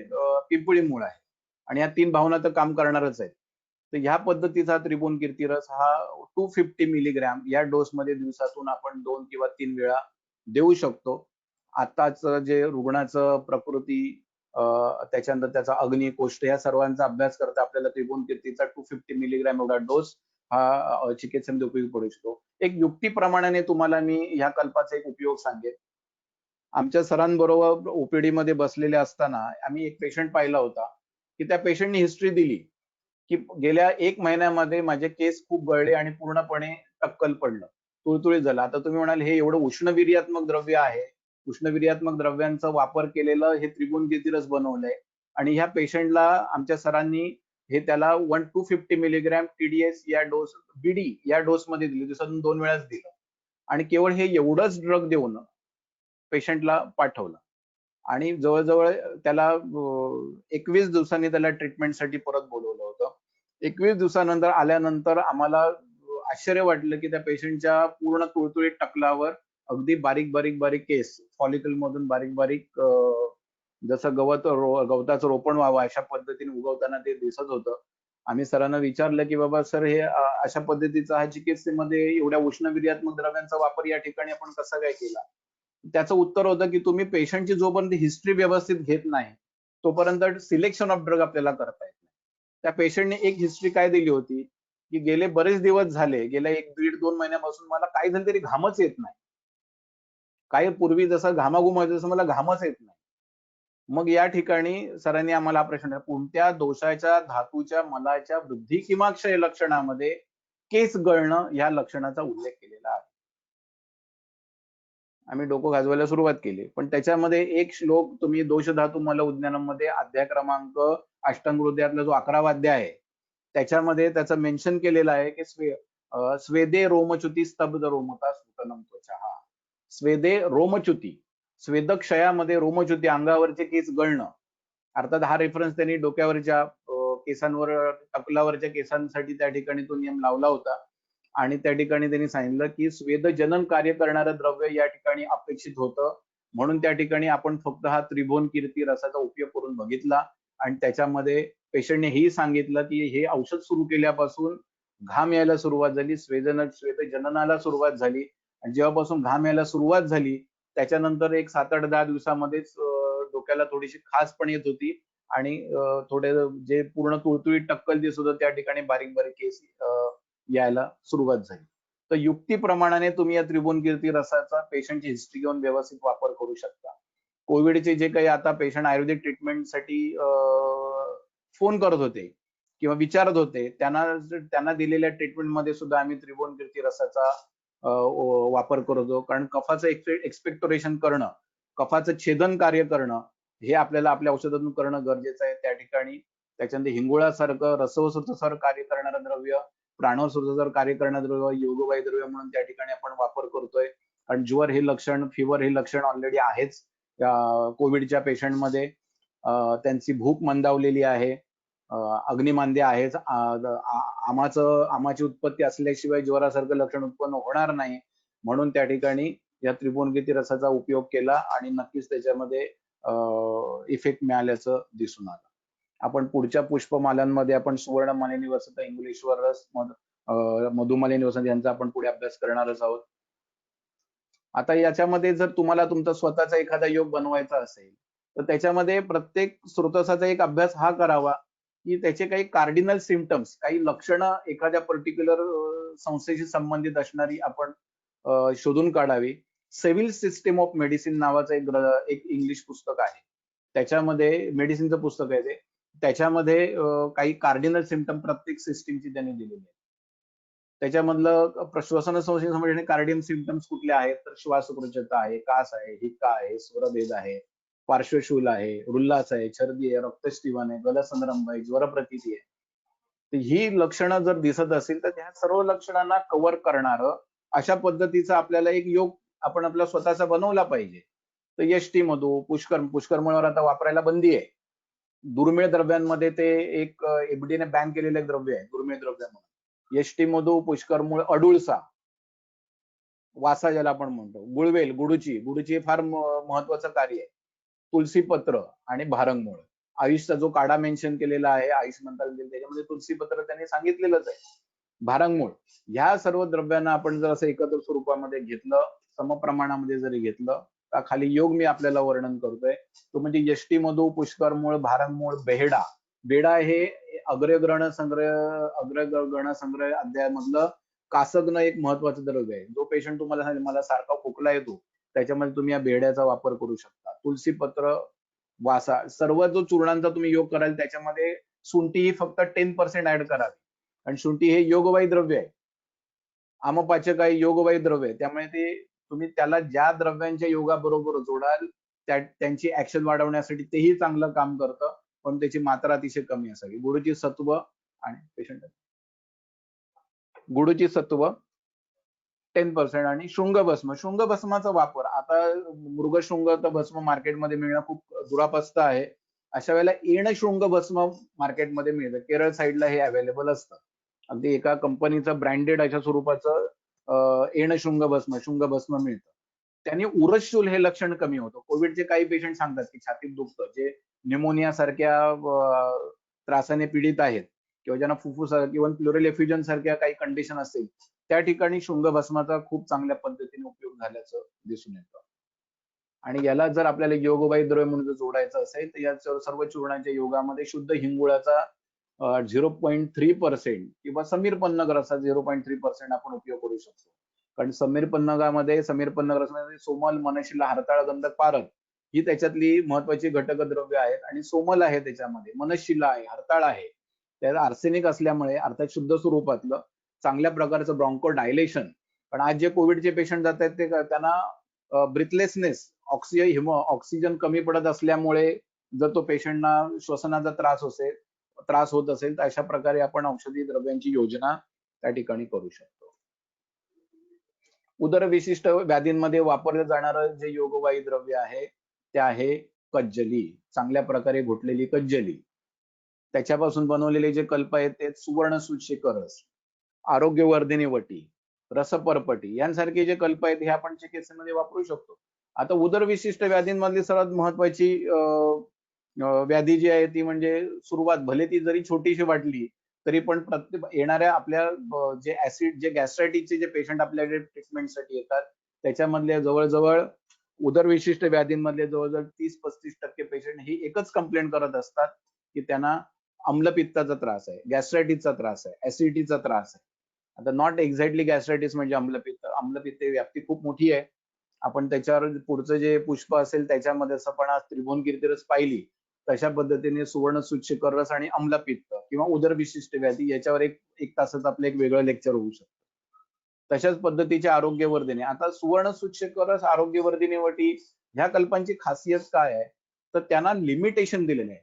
पिंपळी मूळ आहे. आणि या 3 भावना तर काम करणारच आहेत. तर ह्या पद्धतीचा त्रिभुवन कीर्ती रस हा 250 मिलीग्रॅम या डोसमध्ये दिवसातून आपण 2 किंवा 3 वेळा देऊ शकतो. आताच जे रुग्णाचं प्रकृती, त्याच्यानंतर त्याचा अग्नी, कोष्ठ या सर्वांचा अभ्यास करता आपल्याला त्रिभुवन कीर्तीचा 250 मिलीग्रॅम एवढा डोस हा चिकित्सेमध्ये उपयोगी पडू शकतो. एक युक्तीप्रमाणे तुम्हाला मी ह्या कल्पाचा एक उपयोग सांगेन. आमच्या सरांबरोबर ओपीडी मध्ये बसलेले असताना आम्ही एक पेशंट पाहिला होता, की त्या पेशंटनी हिस्ट्री दिली, की गेल्या 1 महिन्यामध्ये माझे केस खूप गळले आणि पूर्णपणे टक्कल पडलं, तुळतुळीत झालं. आता तुम्ही म्हणाल हे एवढं उष्णवीर्यात्मक द्रव्य आहे, उष्णवीर्यात्मक द्रव्यांचा वापर केलेलं हे त्रिभुवन कीर्ती रस बनवलंय आणि ह्या पेशंटला आमच्या सरांनी हे त्याला 1 to 50 मिलीग्रॅम TDS या डोस BD या डोसमध्ये दिली, दिवसातून 2 वेळाच दिलं आणि केवळ हे एवढंच ड्रग देऊन पेशंटला पाठवलं आणि जवळ-जवळ त्याला 21 दिवसांनी त्याला ट्रीटमेंटसाठी परत बोलवलं होतं. 21 दिवसानंतर आल्यानंतर आम्हाला आश्चर्य वाटलं, की त्या पेशंटच्या पूर्ण तुळतुळीत टकलावर अगदी बारीक-बारीक केस फॉलिकलमधून बारीक-बारीक जसं गवताचं रोपण व्हावं अशा पद्धतीने उगवताना ते दिसत होतं. आम्ही सरांना विचारलं, की "बाबा सर हे अशा पद्धतीचा हा चिकित्सेमध्ये एवढ्या उष्णविर्यात्मक द्रव्यांचा वापर या ठिकाणी आपण कसा काय केला?" त्याचं उत्तर होतं, की तुम्ही पेशंटची जोपर्यंत हिस्ट्री व्यवस्थित घेत नाही, तोपर्यंत सिलेक्शन ऑफ ड्रग आपल्याला करता येत नाही. त्या पेशंटने एक हिस्ट्री काय दिली होती, की गेले बरेच दिवस झाले, गेल्या 1 दीड-2 महिन्यापासून मला काही झालं तरी घामच येत नाही. काही पूर्वी जसं घामाघूम व्हायचं तसं मला घामच येत नाही. मग या ठिकाणी सरांनी आम्हाला हा प्रश्न विचारला, कोणत्या दोषाच्या, धातूच्या, मलाच्या वृद्धी किंवा क्षय लक्षणामध्ये केस गळणं या लक्षणाचा उल्लेख केलेला आहे. आम्ही डोकं गाजवायला सुरुवात केली. पण त्याच्यामध्ये एक श्लोक तुम्ही दोष धातू मल विज्ञानामध्ये अध्याय क्रमांक अष्टांग हृदयातला जो 11वा अध्याय आहे, त्याच्यामध्ये त्याचं मेन्शन केलेलं आहे, की स्वेदे रोमच्युती स्तब्ध रोमता सुतनम त्वचः. स्वेदे रोमच्युती. स्वेदक्षयामध्ये रोमच्युती अंगावरचे केस गळणं. अर्थात हा रेफरन्स त्यांनी डोक्यावरच्या केसांवर टकलावरच्या केसांसाठी त्या ठिकाणी तो नियम लावला होता. आणि त्या ठिकाणी त्यांनी सांगितलं, की स्वेदजनन कार्य करणारं द्रव्य या ठिकाणी अपेक्षित होतं. म्हणून त्या ठिकाणी आपण फक्त हा त्रिभुवन कीर्ती रसाचा उपयोग करून बघितला आणि त्याच्यामध्ये पेशंटने हेही सांगितलं, की हे औषध सुरू केल्यापासून घाम यायला सुरुवात झाली, स्वेदजननाला सुरुवात झाली आणि जेव्हापासून घाम यायला सुरुवात झाली, त्याच्यानंतर एक 7-8, 10 दिवसामध्येच डोक्याला थोडीशी खाज पण येत होती आणि थोडे जे पूर्ण तुळतुळीत टक्कल दिसत होतं त्या ठिकाणी बारीक-बारीक केस यायला सुरुवात झाली. तर युक्तीप्रमाणाने तुम्ही या त्रिभुवन कीर्ती रसाचा पेशंटची हिस्ट्री घेऊन व्यवस्थित वापर करू शकता. कोविडचे जे काही आता पेशंट आयुर्वेदिक ट्रीटमेंटसाठी फोन करत होते किंवा विचारत होते, त्यांना त्यांना दिलेल्या ट्रीटमेंटमध्ये सुद्धा आम्ही त्रिभुवन कीर्ती रसाचा वापर करत होतो. कारण कफाचं एक्सपेक्टोरेशन करणं, कफाचं छेदन कार्य करणं, हे आपल्याला आपल्या औषधातून करणं गरजेचं आहे. त्या ठिकाणी त्याच्यानंतर हिंगोळासारखं रसवसुतसर कार्य करणारं द्रव्य, प्राणवसुतसर कार्य करणारं द्रव्य, योगवायू द्रव्य म्हणून त्या ठिकाणी आपण वापर करतोय. कारण ज्वर हे लक्षण, फिवर हे लक्षण ऑलरेडी आहेच कोविडच्या पेशंटमध्ये. त्यांची भूक मंदावलेली आहे. अग्निमांद्य आहेच. आमाची उत्पत्ती असल्याशिवाय ज्वरासारखं लक्षण उत्पन्न होणार नाही. म्हणून त्या ठिकाणी या त्रिभुवनकीर्ती रसाचा उपयोग केला आणि नक्कीच त्याच्यामध्ये इफेक्ट मिळाल्याचं दिसून आलं. आपण पुढच्या पुष्पमालांमध्ये आपण सुवर्णमालिनी वसंत, इंग्लिशवर रस, मधुमालिनी वसंत यांचा आपण पुढे अभ्यास करणारच आहोत. आता याच्यामध्ये जर तुम्हाला तुमचा स्वतःचा एखादा योग बनवायचा असेल, तर त्याच्यामध्ये प्रत्येक स्रोतसाचा एक अभ्यास हा करावा, की त्याचे काही कार्डिनल सिम्प्टम्स, काही लक्षणं एखाद्या पर्टिक्युलर संस्थेशी संबंधित असणारी आपण शोधून काढावी. सिव्हिल सिस्टम ऑफ मेडिसिन नावाचं एक इंग्लिश पुस्तक आहे. त्याच्यामध्ये मेडिसिनचं पुस्तक आहे ते. त्याच्यामध्ये काही कार्डिनल सिम्प्टम प्रत्येक सिस्टीमची त्यांनी दिलेली आहे. त्याच्यामधलं श्वसन संस्थेशी संबंधित कार्डियम सिम्प्टम्स कुठले आहेत, तर श्वासकोशता आहे, कास आहे, हिक्का आहे, स्वरभेद आहे, पार्श्वशूल आहे, उल्हास आहे, छर्दी आहे, रक्तस्तिवन आहे, गलसंद्रंभ आहे, ज्वरप्रतीती आहे. तर ही लक्षणं जर दिसत असतील तर त्या सर्व लक्षणांना कव्हर करणारं अशा पद्धतीचा आपल्याला एक योग आपण आपला स्वतःचा बनवला पाहिजे. तर यष्टी मधू, पुष्करमुळावर आता वापरायला बंदी आहे. दुर्मिळ द्रव्यांमध्ये ते एक एफडीने बॅन केलेलं एक द्रव्य आहे, दुर्मिळ द्रव्य म्हणून. यष्टी मधू, पुष्करमुळ, अडुळसा, वासा ज्याला आपण म्हणतो, गुळवेल, गुडूची फार महत्वाचं कार्य आहे. तुलसीपत्र आणि भारंगमूळ. आयुषचा जो काढा मेन्शन केलेला आहे, आयुष मंत्रालयाने त्याच्यामध्ये तुलसीपत्र त्यांनी सांगितलेलंच आहे. भारंगमूळ, ह्या सर्व द्रव्यांना आपण जर असं एकत्र स्वरूपामध्ये घेतलं, समप्रमाणामध्ये जरी घेतलं, तर खाली योग मी आपल्याला वर्णन करतोय. तो म्हणजे यष्टी मधू, पुष्करमूळ, भारंगमूळ, बेहडा. बेडा हे अग्रगण संग्रह अध्यायामधलं कासगनं एक महत्वाचं द्रव्य आहे. जो पेशंट तुम्हाला सांगेल मला सारखा खोकला येतो, त्याच्यामध्ये तुम्ही या बेड्याचा वापर करू शकता. तुलसीपत्र, वासा, सर्व जो चूर्णांचा तुम्ही योग कराल त्याच्यामध्ये शुंठी ही फक्त 10% ऍड करावी. आणि शुंठी हे योगवायू द्रव्य आहे. आमपाचक आहे, योगवायू द्रव्य आहे. त्यामुळे ते तुम्ही त्याला ज्या द्रव्यांच्या योगाबरोबर जोडाल त्यांची ऍक्शन वाढवण्यासाठी तेही चांगलं काम करतं. पण त्याची मात्रा अतिशय कमी असावी. गुडूची सत्व आणि पेशंट गुडूची सत्व 10% आणि शृंगभस्म. शृंगभस्माचा वापर आता मृगशृंग तर भस्म मार्केटमध्ये मिळणं खूप दुरापस्त आहे. अशा वेळेला एणशृंग भस्म मार्केटमध्ये मिळतं. केरळ साईडला हे अवेलेबल असतं. अगदी एका कंपनीचं ब्रँडेड अशा स्वरूपाचं एणशृंग भस्म मिळतं. त्याने उरसशूल हे लक्षण कमी होतं. कोविडचे काही पेशंट सांगतात की छातीत दुखतं, जे न्यूमोनिया सारख्या त्रासाने पीडित आहेत किंवा ज्यांना फुफ्फुस किंवा प्लुरल एफ्युजन सारख्या काही कंडिशन असतील, त्या ठिकाणी शृंगभस्माचा खूप चांगल्या पद्धतीने उपयोग झाल्याचं दिसून येतं. आणि याला जर आपल्याला योगबाई द्रव्य म्हणून जर जोडायचं असेल, तर या सर्व चूर्णांच्या योगामध्ये शुद्ध हिंगुळाचा 0.3% किंवा समीर पन्नग रसा 0.3% आपण उपयोग करू शकतो. कारण समीर पन्नग रसामध्ये सोमल, मनशिला, हरताळ, गंधक, पारद ही त्याच्यातली महत्वाची घटक द्रव्य आहेत आणि सोमल आहे त्याच्यामध्ये, मनशिला आहे, हरताळ आहे. त्यात आर्सेनिक असल्यामुळे अर्थात शुद्ध स्वरूपातलं चांगल्या प्रकारचं ब्रॉन्को डायलेशन. पण आज जे कोविडचे पेशंट जात आहेत ते त्यांना ब्रिथलेसनेस, ऑक्सिजन कमी पडत असल्यामुळे जर तो पेशंटना श्वसनाचा त्रास होत असेल तर अशा प्रकारे आपण औषधी द्रव्यांची योजना त्या ठिकाणी करू शकतो. उदरविशिष्ट व्याधींमध्ये वापरलं जाणारं जे योगवाही द्रव्य आहे ते आहे कज्जली. चांगल्या प्रकारे घुटलेली कज्जली. त्याच्यापासून बनवलेले जे कल्प आहेत ते सुवर्ण रस, आरोग्यवर्धिनी वटी, रसपर्पटी यांसारखे जे कल्प आहेत हे आपण चिकित्सेमध्ये वापरू शकतो. आता उदरविशिष्ट व्याधींमधली सर्वात महत्वाची व्याधी जी आहे ती म्हणजे सुरुवात, भले ती जरी छोटीशी वाटली तरी पण प्रत्येक येणाऱ्या आपल्या जे गॅस्ट्रायटिसचे जे पेशंट आपल्याकडे ट्रीटमेंटसाठी येतात त्याच्यामधले जवळजवळ उदरविशिष्ट व्याधींमधले जवळजवळ 30-35% पेशंट ही एकच कंप्लेंट करत असतात की त्यांना अम्लपित्ताचा त्रास आहे, गॅस्ट्रायटिसचा त्रास आहे, ऍसिडिटीचा त्रास आहे. आता नॉट एक्झॅक्टली गॅस्ट्रायटिस म्हणजे अम्लपित्त व्याप्ती खूप मोठी आहे. आपण त्याच्यावर पुढचं जे पुष्प असेल त्याच्यामध्ये असं पण आज त्रिभुवन कीर्तिरस पाहिली तशा पद्धतीने सुवर्ण रस आणि अम्लपित्त किंवा उदरविशिष्ट व्याधी याच्यावर एक तासाचं आपलं एक वेगळं लेक्चर होऊ शकतं. तशाच पद्धतीचे आरोग्यवर्धिनी. आता सुवर्ण रस, आरोग्यवर्धिनी वटी ह्या कल्पांची खासियत काय आहे तर त्यांना लिमिटेशन दिलेले आहे.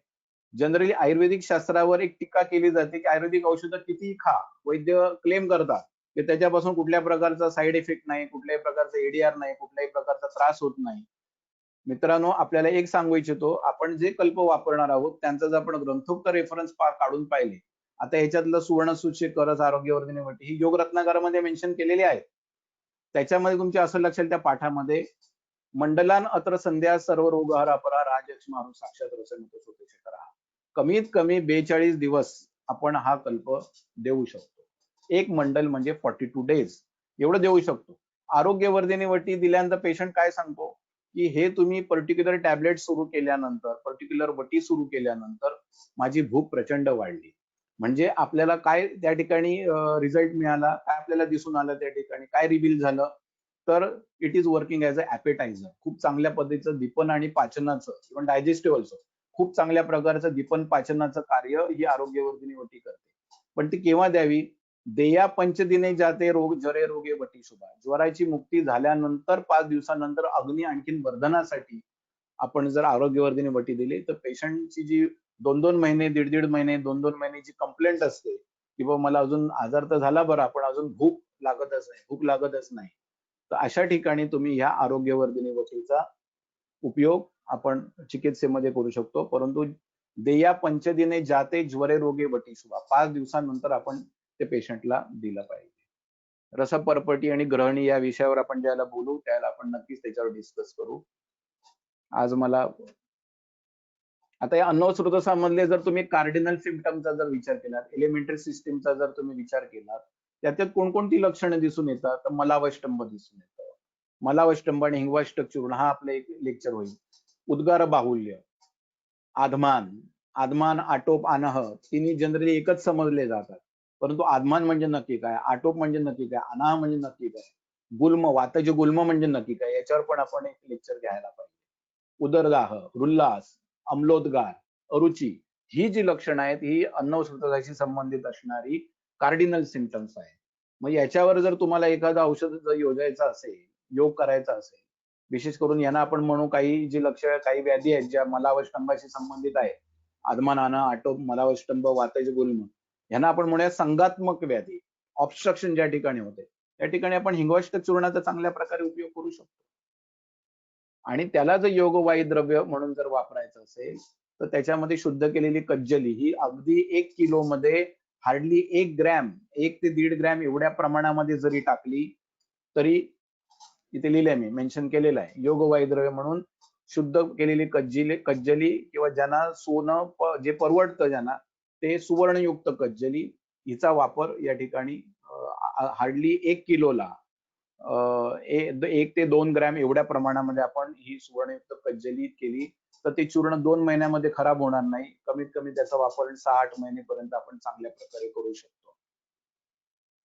जनरली आयुर्वेदिक शास्त्रावर एक टीका केली जाते की आयुर्वेदिक औषधं कितीही खा, वैद्य क्लेम करतात की त्याच्यापासून कुठल्या प्रकारचा साईड इफेक्ट नाही, कुठल्याही प्रकारचा एडीआर नाही, कुठल्याही प्रकारचा त्रास होत नाही. मित्रांनो, आपल्याला एक सांगू इच्छितो, आपण जे कल्प वापरणार आहोत त्यांचा जर आपण ग्रंथोक्त रेफरन्स काढून पाहिले, आता ह्याच्यातलं सुवर्ण रस, आरोग्यवर्धिनी वटी ही योग रत्नाकरामध्ये मेन्शन केलेली आहे. त्याच्यामध्ये तुमच्या असं लक्षात त्या पाठामध्ये मंडलान अत्र संध्या सर्व रोगहर अपरा राजक्ष्मा साक्षात रसनितो सोपेशकरा. कमीत कमी 42 दिवस आपण हा कल्प देऊ शकतो. एक मंडल म्हणजे 42 डेज एवढं देऊ शकतो. आरोग्यवर्धिनी वटी दिल्यानंतर पेशंट काय सांगतो की हे तुम्ही पर्टिक्युलर टॅबलेट सुरू केल्यानंतर, पर्टिक्युलर वटी सुरू केल्यानंतर माझी भूक प्रचंड वाढली. म्हणजे आपल्याला काय त्या ठिकाणी रिझल्ट मिळाला, काय आपल्याला दिसून आलं त्या ठिकाणी, काय रिव्हील झालं तर it is working as a appetiser. खूप चांगल्या पद्धतीचं दीपन आणि पाचनाचं किंवा डायजेस्टिव्ह ऑल्सो खूप चांगल्या प्रकारचं दीपन पाचनाचं कार्य ही आरोग्यवर्धिनी वटी करते. पण ती केव्हा द्यावी? देया पंचदिने जाते रोग जरे रोगे वटी शुभा. ज्वराची मुक्ती झाल्यानंतर 5 दिवसानंतर अग्नी आणखीन वर्धनासाठी आपण जर आरोग्यवर्धिनी वटी दिली तर पेशंटची जी 2-2 महिने, दीड-दीड महिने, 2-2 महिन्याची कंप्लेंट असते की बाबा मला अजून आजार तर झाला बरा पण अजून भूक लागतच नाही. तर अशा ठिकाणी तुम्ही ह्या आरोग्यवर्धिनी वटीचा उपयोग आपण चिकित्सेमध्ये करू शकतो. परंतु देया पंचदिने जाते ज्वरे रोगे वटी शुभा. 5 दिवसानंतर आपण ते पेशंटला दिलं पाहिजे. रसपर्पटी आणि ग्रहणी या विषयावर आपण ज्याला बोलू त्याला आपण नक्कीच त्याच्यावर डिस्कस करू. आज मला आता या अन्न स्रोतसामधले जर तुम्ही कार्डिनल सिम्पटमचा जर विचार केला, एलिमेंटरी सिस्टीमचा जर तुम्ही विचार केला, त्याच्यात कोणकोणती लक्षणं दिसून येतात तर मलावष्टंभ दिसून येतं. मलावष्टंभ आणि हिंगवाष्टक चूर्ण हा आपला एक लेक्चर होईल. उद्गार बाहुल्य, आधमान, आटोप, आनह तिन्ही जनरली एकच समजले जातात. परंतु आधमान म्हणजे नक्की काय, आटोप म्हणजे नक्की काय, अनाह म्हणजे नक्की काय, गुल्म वातज गुल्म म्हणजे नक्की काय, याच्यावर पण आपण एक लेक्चर घ्यायला पाहिजे. उदरदाह, उल्हास, अम्लोद्गार, अरुची ही जी लक्षणं आहेत ही अन्न स्रोताशी संबंधित असणारी कार्डिनल सिम्पटम्स आहेत. मग याच्यावर जर तुम्हाला एखादं औषध जर योजायचं असेल, योग करायचा असेल, विशेष करून यांना आपण म्हणू काही जी लक्षणं, काही व्याधी आहेत ज्या मलावष्टंभाशी संबंधित आहेत, आदमानाना, आटोप, मलावष्टंभ, वातज, गुल्म ह्यांना आपण म्हणूया संघात्मक व्याधी, ऑब्स्ट्रक्शन ज्या ठिकाणी होते त्या ठिकाणी आपण हिंगवाष्टक चूर्णाचा चांगल्या प्रकारे उपयोग करू शकतो. आणि त्याला जर योगवायी द्रव्य म्हणून जर वापरायचं असेल तर त्याच्यामध्ये शुद्ध केलेली कज्जली ही अगदी 1 किलो मध्ये हार्डली 1 ग्रॅम 1 ते 1.5 ग्रॅम एवढ्या प्रमाणामध्ये जरी टाकली तरी, इथे लिहिलंय मी, मेन्शन केलेलं आहे, योगवायी द्रव्य म्हणून शुद्ध केलेली कज्जली किंवा ज्यांना सोनं जे परवडतं ज्यांना ते सुवर्णयुक्त कज्जली हिचा वापर या ठिकाणी हार्डली 1 किलोला 1 ते 2 ग्रॅम एवढ्या प्रमाणामध्ये आपण ही सुवर्णयुक्त कज्जली केली तर ते चूर्ण 2 महिन्यामध्ये खराब होणार नाही. कमीत कमी त्याचा वापर 6-8 महिनेपर्यंत आपण चांगल्या प्रकारे करू शकतो.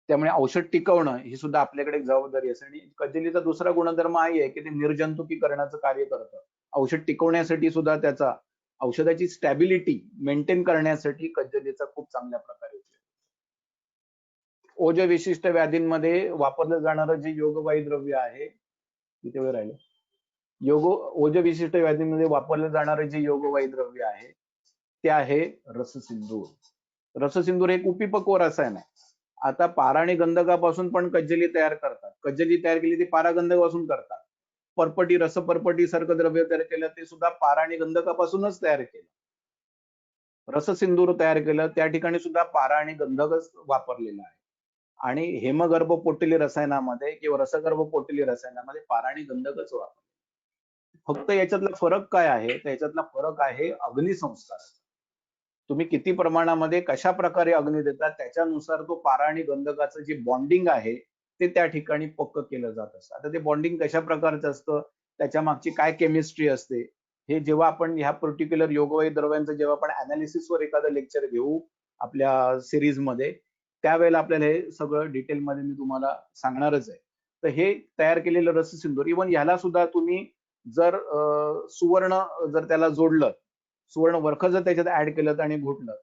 त्यामुळे औषध टिकवणं ही सुद्धा आपल्याकडे एक जबाबदारी असते. आणि कज्जलीचा दुसरा गुणधर्म हा आहे की ते निर्जंतुकीकरणाचं कार्य करतं. औषध टिकवण्यासाठी सुद्धा त्याचा, औषधाची स्टॅबिलिटी मेंटेन करण्यासाठी कज्जलीचा खूप चांगल्या प्रकारे उपयोग. ओज विशिष्ट व्याधींमध्ये वापरलं जाणारं जे योगवायी द्रव्य आहे, किती वेळ राहिलं, ओज विशिष्ट व्याधींमध्ये वापरलं जाणारं जे योगवायी द्रव्य आहे ते आहे रससिंधूर. रससिंधूर एक उपीपक्व रसायन आहे. आता पारा आणि गंधकापासून पण कज्जली तयार करतात. कज्जली तयार केली ती पारा गंधकापासून करतात. परपटी, रसपरपटी सारखं द्रव्य तयार केलं ते सुद्धा पारा आणि गंधकापासूनच तयार केलं. रससिंधूर तयार केलं त्या ठिकाणी सुद्धा पारा आणि गंधकच वापरलेला आहे. आणि हेमगर्भ पोटेली रसायनामध्ये किंवा रसगर्भ पोटेली रसायनामध्ये पारा आणि गंधकच वापरले. फक्त याच्यातला फरक काय आहे, तर याच्यातला फरक आहे अग्निसंस्कार. तुम्ही किती प्रमाणामध्ये कशा प्रकारे अग्नी देतात त्याच्यानुसार तो पारा आणि गंधकाचं जे बॉन्डिंग आहे ते त्या ठिकाणी पक्क केलं जात असतं. आता ते बॉन्डिंग कशा प्रकारचं असतं, त्याच्या मागची काय केमिस्ट्री असते, हे जेव्हा आपण ह्या पर्टिक्युलर योगवायी द्रव्यांचं जेव्हा आपण अनालिसिसवर एखादं लेक्चर घेऊ आपल्या सिरीज मध्ये, त्यावेळेला आपल्याला हे सगळं डिटेलमध्ये मी तुम्हाला सांगणारच आहे. तर हे तयार केलेलं रससिंधूर, इव्हन ह्याला सुद्धा तुम्ही जर सुवर्ण जर त्याला जोडलं, सुवर्ण वर्ख जर त्याच्यात ऍड केलं आणि घुटलं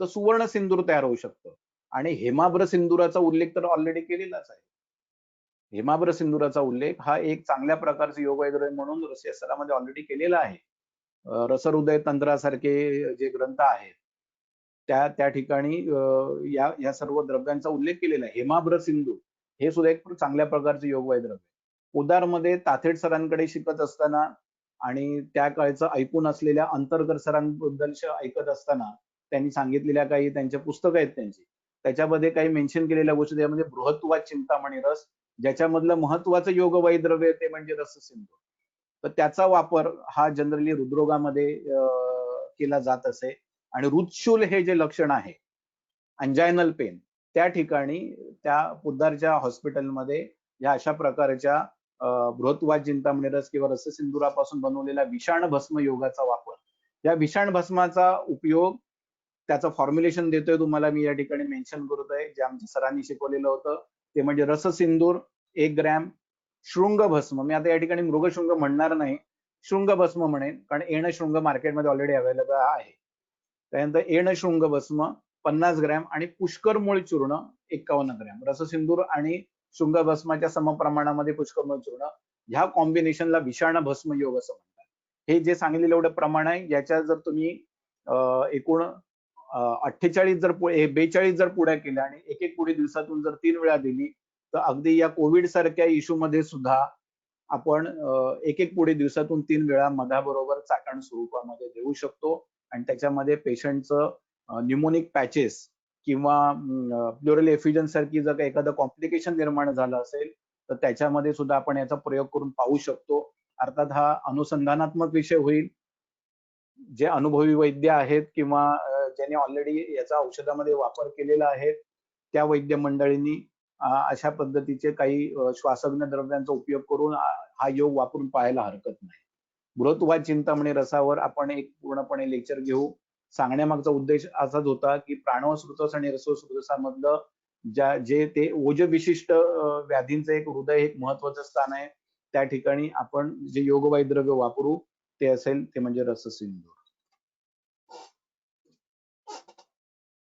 तर सुवर्ण सिंदूर तयार होऊ शकतं. आणि हेमाभ्र सिंदुराचा उल्लेख तर ऑलरेडी केलेलाच आहे. हेमाभ्र सिंदुराचा उल्लेख हा एक चांगल्या प्रकारचे योगवायी द्रव्य म्हणून रसशास्त्रामध्ये ऑलरेडी केलेला आहे. रसहृदय तंत्रासारखे जे ग्रंथ आहेत त्या ठिकाणी या सर्व द्रव्यांचा उल्लेख केलेला आहे. हेमाभ्र सिंधू हे सुद्धा एक चांगल्या प्रकारचे योगवायी द्रव्य. उदारमध्ये ताथेट सरांकडे शिकत असताना आणि त्या काळचं ऐकून असलेल्या अंतरकर सरांबद्दल ऐकत असताना त्यांनी सांगितलेल्या काही त्यांच्या पुस्तकं आहेत त्यांची, त्याच्यामध्ये काही मेन्शन केलेल्या गोष्टी, त्यामध्ये बृहत्वा चिंतामणी रस, ज्याच्यामधलं महत्वाचं योगवायी द्रव्य ते म्हणजे रससिंधू. तर त्याचा वापर हा जनरली हृदरोगामध्ये केला जात असे. आणि हृदशूल हे जे लक्षण आहे, अंजायनल पेन, त्या ठिकाणी त्या पोद्दारच्या हॉस्पिटलमध्ये या अशा प्रकारच्या बृहत्वा चिंतामणी रस किंवा रससिंधुरापासून बनवलेल्या विषाण भस्म योगाचा वापर, या विषाण भस्माचा उपयोग, त्याचं फॉर्म्युलेशन देतोय तुम्हाला मी या ठिकाणी मेन्शन करतोय, जे आमच्या सरांनी शिकवलेलं होतं ते म्हणजे रससिंधूर 1 ग्रॅम, शृंगभस्म, मी आता या ठिकाणी मृगशृंग म्हणणार नाही, शृंगभस्म म्हणेन, कारण एणशृंग मार्केटमध्ये ऑलरेडी अवेलेबल आहे. त्यानंतर एणशृंग भस्म 50 ग्रॅम आणि पुष्कर मूळ चूर्ण 51 ग्रॅम. रससिंधूर आणि शृंगभस्माच्या समप्रमाणामध्ये पुष्कर मूळ चूर्ण, ह्या कॉम्बिनेशनला विषाण भस्म योग असं म्हणतात. हे जे सांगितलेलं एवढं प्रमाण आहे, याच्या जर तुम्ही एकूण 48 जर 42 जर पुड्या केल्या आणि एक एक पुडी दिवसातून जर 3 वेळा दिली तर अगदी या कोविड सारख्या इश्यू मध्ये सुद्धा आपण एक एक पुडी दिवसातून 3 वेळा मधाबरोबर चाटण स्वरूपामध्ये देऊ शकतो. आणि त्याच्यामध्ये पेशंटचं न्यूमोनिक पॅचेस किंवा प्लुरल एफिजन सारखी जर काही एखादं कॉम्प्लिकेशन निर्माण झालं असेल तर त्याच्यामध्ये सुद्धा आपण याचा प्रयोग करून पाहू शकतो. अर्थात हा अनुसंधानात्मक विषय होईल. जे अनुभवी वैद्य आहेत किंवा ज्यांनी ऑलरेडी याचा औषधामध्ये वापर केलेला आहे त्या वैद्य मंडळींनी अशा पद्धतीचे काही श्वासज्ञ द्रव्यांचा उपयोग करून हा योग वापरून पाहायला हरकत नाही. बृहत्वा चिंतामणी रसावर आपण एक पूर्णपणे लेक्चर घेऊ. सांगण्यामागचा उद्देश असाच होता की प्राणवस्रुतस आणि रसोस्रुतसामधलं जे ते ओज विशिष्ट व्याधींचं एक हृदय एक महत्वाचं स्थान आहे, त्या ठिकाणी आपण जे योगवायी द्रव्य वापरू ते असेल ते म्हणजे रससिंधूर.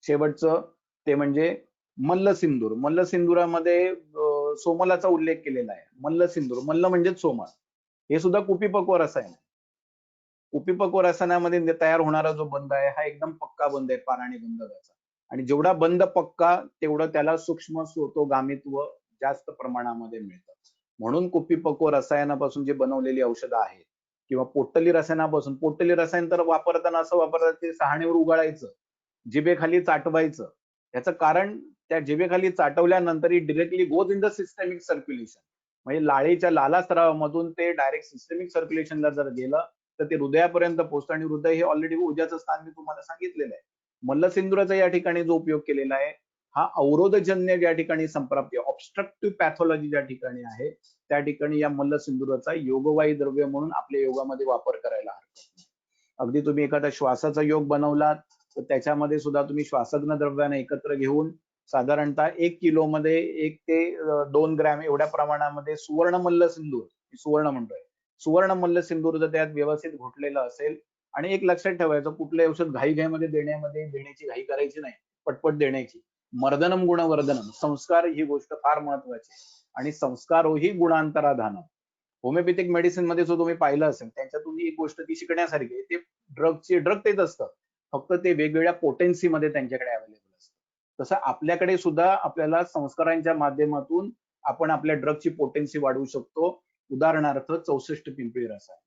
शेवटचं ते म्हणजे मल्लसिंधूर. मल्लसिंधुरामध्ये सोमलाचा उल्लेख केलेला आहे. मल्लसिंधूर, मल्ल म्हणजेच सोमल, हे सुद्धा कुपीपक्व रसायन आहे. कुपीपक्व रसायनामध्ये तयार होणारा जो बंध आहे हा एकदम पक्का बंध आहे पाराणी गंधकाचा. आणि जेवढा बंध पक्का तेवढं त्याला सूक्ष्म स्रोतोगामित्व जास्त प्रमाणामध्ये मिळतं. म्हणून कुपीपक्व रसायनापासून जे बनवलेली औषधं आहेत किंवा पोटली रसायनापासून, पोटली रसायन तर वापरताना असं वापरतात ते सहाणीवर उगाळायचं, जिभेखाली चाटवायचं. याचं कारण त्या जिभेखाली चाटवल्यानंतर directly goes in the systemic circulation, म्हणजे लाळेच्या लाला स्रावामधून ते डायरेक्ट सिस्टमिक सर्क्युलेशनला जर गेलं तर ते हृदयापर्यंत पोहोचतं आणि हृदय हे ऑलरेडी ऊर्जाचं स्थान मी तुम्हाला सांगितलेलं आहे. मल्लसिंधूराचा या ठिकाणी जो उपयोग केलेला आहे हा अवरोधजन्य ज्या ठिकाणी संप्राप्ती ऑब्स्ट्रक्टिव्ह पॅथॉलॉजी ज्या ठिकाणी आहे त्या ठिकाणी या मल्लसिंधूराचा योगवाही द्रव्य म्हणून आपल्या योगामध्ये वापर करायला हरकत नाही. अगदी तुम्ही एखादा श्वासाचा योग बनवलात तर त्याच्यामध्ये सुद्धा तुम्ही श्वासज्ञ द्रव्याने एकत्र घेऊन साधारणतः 1 किलोमध्ये 1 ते 2 ग्रॅम एवढ्या प्रमाणामध्ये सुवर्ण मल्लसिंधूर, सुवर्ण म्हणतोय, सुवर्ण मल्लसिंधूर जर त्यात व्यवस्थित घोटलेलं असेल. आणि एक लक्षात ठेवायचं, कुठलंही औषध घाईघाईमध्ये देण्याची घाई करायची नाही, पटपट देण्याची. मर्दनम गुणवर्धनम, संस्कार ही गोष्ट फार महत्वाची आहे. आणि संस्कारो ही गुणांतराधानम. होमिओपॅथिक मेडिसिन मध्ये जो तुम्ही पाहिलं असेल त्याच्यातून एक गोष्ट ती शिकण्यासारखी आहे. ते ड्रग तेच असतं, फक्त ते वेगवेगळ्या पोटेन्सी मध्ये त्यांच्याकडे अवेलेबल असतं. तसं आपल्याकडे सुद्धा आपल्याला संस्कारांच्या माध्यमातून आपण आपल्या ड्रगची पोटेन्सी वाढवू शकतो. उदाहरणार्थ 64 पिंपळी रसायन,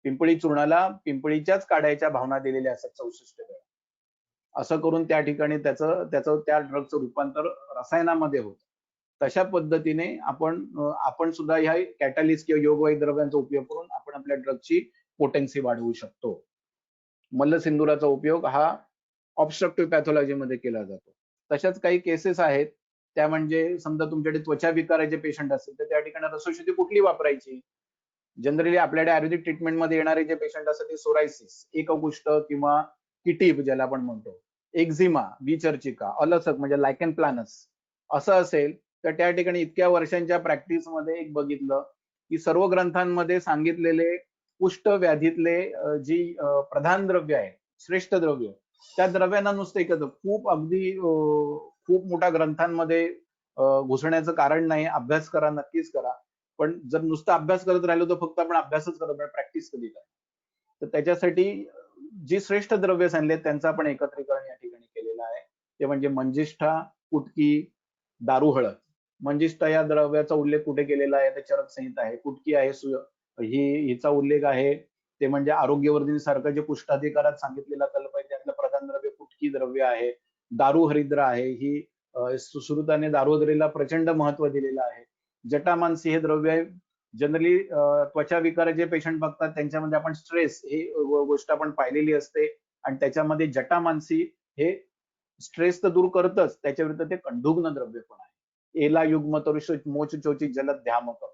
पिंपळी चूर्णाला पिंपळीच्याच काड्याच्या भावना दिलेल्या असतात 64 वेळा. असं करून त्या ठिकाणी त्याचं त्याचं त्या ड्रगचं रूपांतर रसायनामध्ये होतं. तशा पद्धतीने आपण सुद्धा ह्या कॅटलिस्ट किंवा योगवाही द्रव्यांचा उपयोग करून आपण आपल्या ड्रगची पोटेन्सी वाढवू शकतो. मल्लसिंधुराचा उपयोग हा ऑब्स्ट्रक्टिव्ह पॅथॉलॉजी मध्ये केला जातो. तशाच काही केसेस आहेत, त्या म्हणजे समजा तुमच्याकडे त्वचा विकाराचे पेशंट असतील तर त्या ठिकाणी रसौषधी कुठली वापरायची. जनरली आपल्याकडे आयुर्वेदिक ट्रीटमेंटमध्ये येणारे जे पेशंट असतात ते सोरायसिस, एककुष्ठ किंवा किटीब ज्याला आपण म्हणतो, एक्झिमा, विचर्चिका, अलसक म्हणजे लायकन प्लानस असं असेल तर त्या ठिकाणी इतक्या वर्षांच्या प्रॅक्टिसमध्ये एक बघितलं की सर्व ग्रंथांमध्ये सांगितलेले कुष्ठ व्याधीतले जी प्रधान द्रव्य आहे, श्रेष्ठ द्रव्य, त्या द्रव्यांना नुसतं एकच खूप अगदी खूप मोठ्या ग्रंथांमध्ये घुसण्याचं कारण नाही. अभ्यास करा, नक्कीच करा. पण जर नुसता अभ्यास करत राहिलो तर फक्त आपण अभ्यासच करत नाही, प्रॅक्टिस कधी करा. तर त्याच्यासाठी जी श्रेष्ठ द्रव्य सांगले त्यांचं आपण एकत्रीकरण या ठिकाणी केलेलं आहे. ते म्हणजे मंजिष्ठा, कुटकी, दारू, हळद. मंजिष्ठा या द्रव्याचा उल्लेख कुठे केलेला आहे तर चरक संहिता आहे. कुटकी आहे हिचा उल्लेख आहे ते म्हणजे आरोग्यवर्धिनी सारखं जे कुष्ठाधिकारात सांगितलेला कल्प आहे त्यातलं प्रधान द्रव्य कुटकी द्रव्य आहे. दारू हरिद्र आहे, ही सुश्रुताने दारूहरीला प्रचंड महत्व दिलेलं आहे. जटामांसी हे द्रव्य आहे. जनरली त्वचा विकाराचे पेशंट बघतात त्यांच्यामध्ये आपण स्ट्रेस ही गोष्ट आपण पाहिलेली असते आणि त्याच्यामध्ये जटामांसी हे स्ट्रेस तर दूर करतच, त्याच्या विरुद्ध ते कंडुग्न द्रव्य पण आहे. एला युग्म तरुष मोच चोची जलद ध्यामक,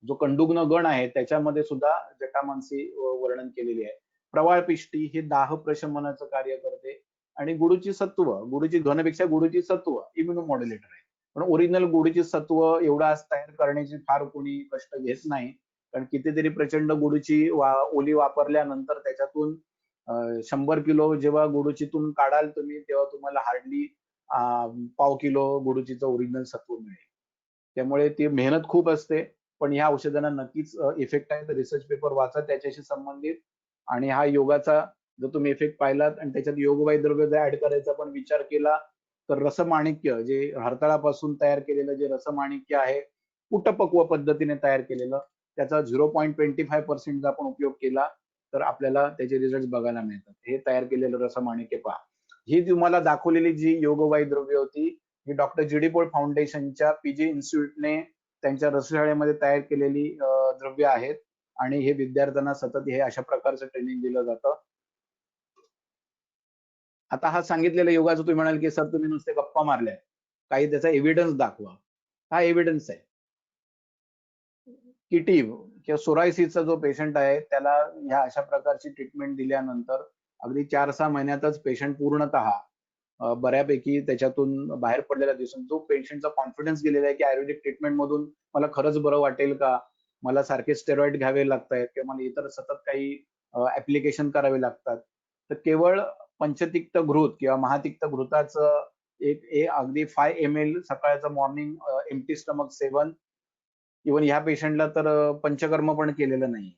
जो कंडुग्न गण आहे त्याच्यामध्ये सुद्धा जटामांसी वर्णन केलेली आहे. प्रवाळ पिष्टी ही दाह प्रशमनाचं कार्य करते. आणि गुडूची सत्व, गुडूची घनपेक्षा गुडूची सत्व इम्युनोमॉड्युलेटर आहे. पण ओरिजिनल गुडूची सत्व एवढा तयार करण्याची फार कोणी कष्ट घेत नाही, कारण कितीतरी प्रचंड गुडूची ओली वापरल्यानंतर त्याच्यातून 100 किलो जेव्हा गुडूचीतून काढाल तुम्ही तेव्हा तुम्हाला हार्डली पाव किलो गुडूचीचं ओरिजिनल सत्व मिळेल. त्यामुळे ती मेहनत खूप असते. पण ह्या औषधांना नक्कीच इफेक्ट आहे. तर रिसर्च पेपर वाचा त्याच्याशी संबंधित. आणि हा योगाचा जर तुम्ही इफेक्ट पाहिलात आणि त्याच्यात योगवाही द्रव्य जर ऍड करायचा पण विचार केला तर रसमाणिक्य जे हरतळापासून तयार केलेलं जे रसमाणिक्य आहे, कुटपक्व पद्धतीने तयार केलेलं, त्याचा 0.25% जर आपण उपयोग केला तर आपल्याला त्याचे रिझल्ट बघायला मिळतात. हे तयार केलेलं रसमाणिक्य पहा. ही तुम्हाला दाखवलेली जी योगवाही द्रव्य होती ही डॉक्टर जी.डी. पॉल फाउंडेशनच्या पीजी इन्स्टिट्यूटने त्यांच्या रसशाळेमध्ये तयार केलेली द्रव्य आहेत. आणि हे विद्यार्थ्यांना सतत हे अशा प्रकारचं ट्रेनिंग दिलं जातं. आता हा सांगितलेल्या योगाचं तुम्ही म्हणाल की सर तुम्ही नुसते गप्पा मारल्या, काही त्याचा एव्हिडन्स दाखवा. हा एव्हिडन्स आहे. किटी किंवा सोरायसिसचा जो पेशंट आहे त्याला ह्या अशा प्रकारची ट्रीटमेंट दिल्यानंतर अगदी 4-6 महिन्यातच पेशंट पूर्णतः बऱ्यापैकी त्याच्यातून बाहेर पडलेला दिसून जो पेशंटचा कॉन्फिडन्स गेलेला आहे की आयुर्वेदिक ट्रीटमेंट मधून मला खरंच बरं वाटेल का, मला सारखे स्टेरॉइड घ्यावे लागतायत किंवा मला इतर सतत काही ऍप्लिकेशन करावे लागतात, तर केवळ पंचतिक्त घृत किंवा महातिक्त घृताचं एक अगदी 5 ml सकाळचं मॉर्निंग एम्प्टी स्टमक सेवन. इव्हन ह्या पेशंटला तर पंचकर्म पण केलेलं नाही.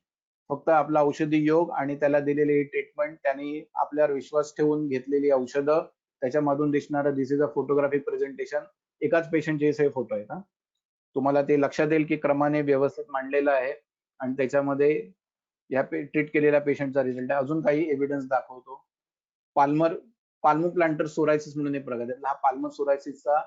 फक्त आपला औषधी योग आणि त्याला दिलेली ट्रीटमेंट, त्यांनी आपल्यावर विश्वास ठेवून घेतलेली औषधं, त्याच्यामधून दिसणारं दिस इज अ फोटोग्राफिक प्रेझेंटेशन, एकाच पेशंटचे हे फोटो आहेत हा. तुम्हाला ते लक्षात येईल की क्रमाने व्यवस्थित मांडलेलं आहे आणि त्याच्यामध्ये या ट्रीट केलेल्या पेशंटचा रिझल्ट आहे. अजून काही एव्हिडन्स दाखवतो. पाल्मोप्लांटर सोरायसिस म्हणून एक प्रकार आहे. हा पाल्मो सोरायसिसचा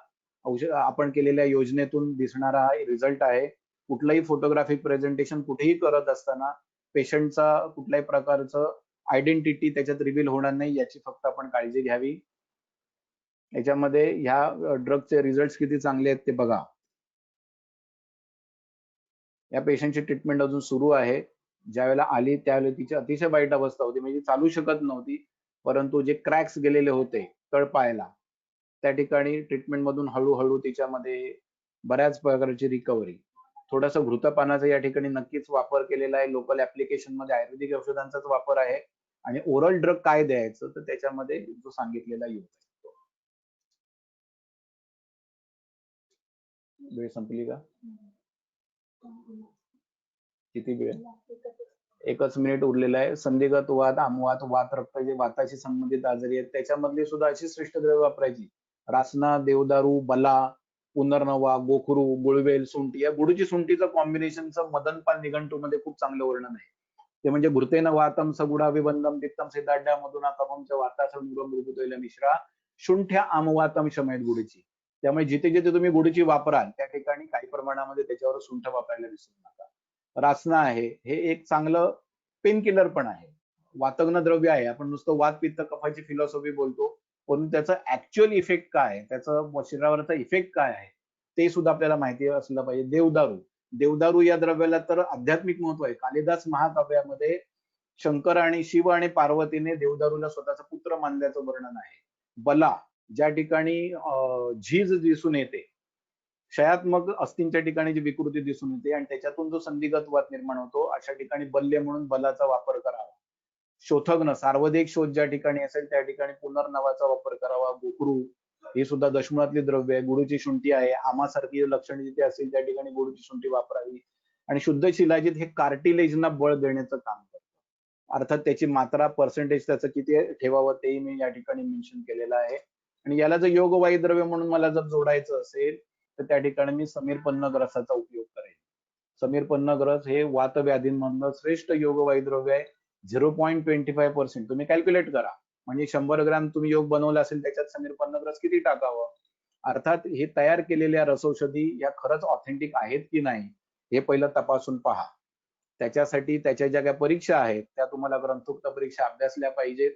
औषध आपण केलेल्या योजनेतून दिसणारा हा रिझल्ट आहे. कुठलंही फोटोग्राफिक प्रेझेंटेशन कुठेही करत असताना पेशंटचा कुठल्याही प्रकारचं आयडेंटिटी त्याच्यात रिव्हील होणार नाही, याची फक्त आपण काळजी घ्यावी. याच्यामध्ये ह्या ड्रगचे रिझल्ट किती चांगले आहेत ते बघा. या पेशंटची ट्रीटमेंट अजून सुरू आहे. ज्यावेळेला आली त्यावेळेला तिची अतिशय वाईट अवस्था होती, म्हणजे चालू शकत नव्हती, परंतु जे क्रॅक्स गेलेले होते तळपायाला, त्या ठिकाणी ट्रीटमेंट मधून हळूहळू तिच्यामध्ये बऱ्याच प्रकारची रिकव्हरी. थोडासा घृतपानाचा या ठिकाणी नक्कीच वापर केलेला आहे. लोकल ऍप्लिकेशन मध्ये आयुर्वेदिक औषधांचाच वापर आहे आणि ओरल ड्रग काय द्यायचं तर त्याच्यामध्ये जो सांगितलेला यूज आहे. वेळ संपली का? किती वेळ? एकच मिनिट उरलेला आहे. संधिगत वात, आमवात, वात रक्त जे वाताशी संबंधित आजारी आहेत त्याच्यामधली सुद्धा अशी श्रेष्ठ द्रव्य वापरायची. रासना, देवदारू, बला, पुनर्नवा, गोखरू, गुळवेल, सुंठी. या गुळूची सुंठीचं कॉम्बिनेशनचं मदनपाल निघंटूमध्ये खूप चांगलं वर्णन आहे. ते म्हणजे घृतेन वातम सगुडा विबंधम तिक्तम सिद्धाढ्या मधुना कफम च वाताच मृगमृगुतैल मिश्रा शुंठ्या आमवातम शमयत गुडीची. त्यामुळे जिथे जिथे तुम्ही गुडीची वापराल त्या ठिकाणी काही प्रमाणामध्ये त्याच्यावर सुंठ वापरायला विसरू नका. रासना आहे, हे एक चांगलं पेन किलर पण आहे, वातग्न द्रव्य आहे. आपण नुसतं वात पित्त कफाची फिलॉसॉफी बोलतो, पण त्याचं ऍक्च्युअल इफेक्ट काय आहे, त्याचं शरीरावरचा इफेक्ट काय आहे ते सुद्धा आपल्याला माहिती असलं पाहिजे. देवदारू, देवदारू या द्रव्याला तर आध्यात्मिक महत्व आहे. कालिदास महाकाव्यामध्ये शंकर आणि शिव आणि पार्वतीने देवदारूला स्वतःचा पुत्र मानल्याचं वर्णन आहे. बला, ज्या ठिकाणी झीज दिसून येते, क्षयात्मक अस्थींच्या ठिकाणी जी विकृती दिसून येते आणि त्याच्यातून जो संधिगत वात निर्माण होतो, अशा ठिकाणी बल्य म्हणून बलाचा वापर करावा. शोथग्न, सार्वधिक शोध ज्या ठिकाणी असेल त्या ठिकाणी पुनर्नवाचा वापर करावा. गोखरू ही सुद्धा दशमुळातली द्रव्य आहे. गुळूची शुंठी आहे. आमासारखी लक्षणे जिथे असतील त्या ठिकाणी गुळूची शुंठी वापरावी. आणि शुद्ध शिलाजीत हे कार्टिलेजना बळ देण्याचं काम करतं. अर्थात त्याची मात्रा पर्सेंटेज त्याचं किती ठेवावं तेही मी या ठिकाणी मेन्शन केलेलं आहे. आणि याला जर योगवायू द्रव्य म्हणून मला जर जोडायचं असेल तर त्या ठिकाणी मी समीर पन्नग्रसाचा उपयोग करेन. समीर पन्नग्रस हे वातव्याधींमधलं श्रेष्ठ योगवायू द्रव्य आहे. 0.25%. तुम्ही कॅल्क्युलेट करा, म्हणजे 100 ग्रॅम तुम्ही योग बनवला असेल त्याच्यात समीर पन्नग्रस किती टाकावं. अर्थात हे तयार केलेल्या रसौषधी या खरंच ऑथेंटिक आहेत की नाही हे पहिलं तपासून पहा. त्याच्यासाठी त्याच्या ज्या काही परीक्षा आहेत त्या तुम्हाला ग्रंथोक्त परीक्षा अभ्यासल्या पाहिजेत.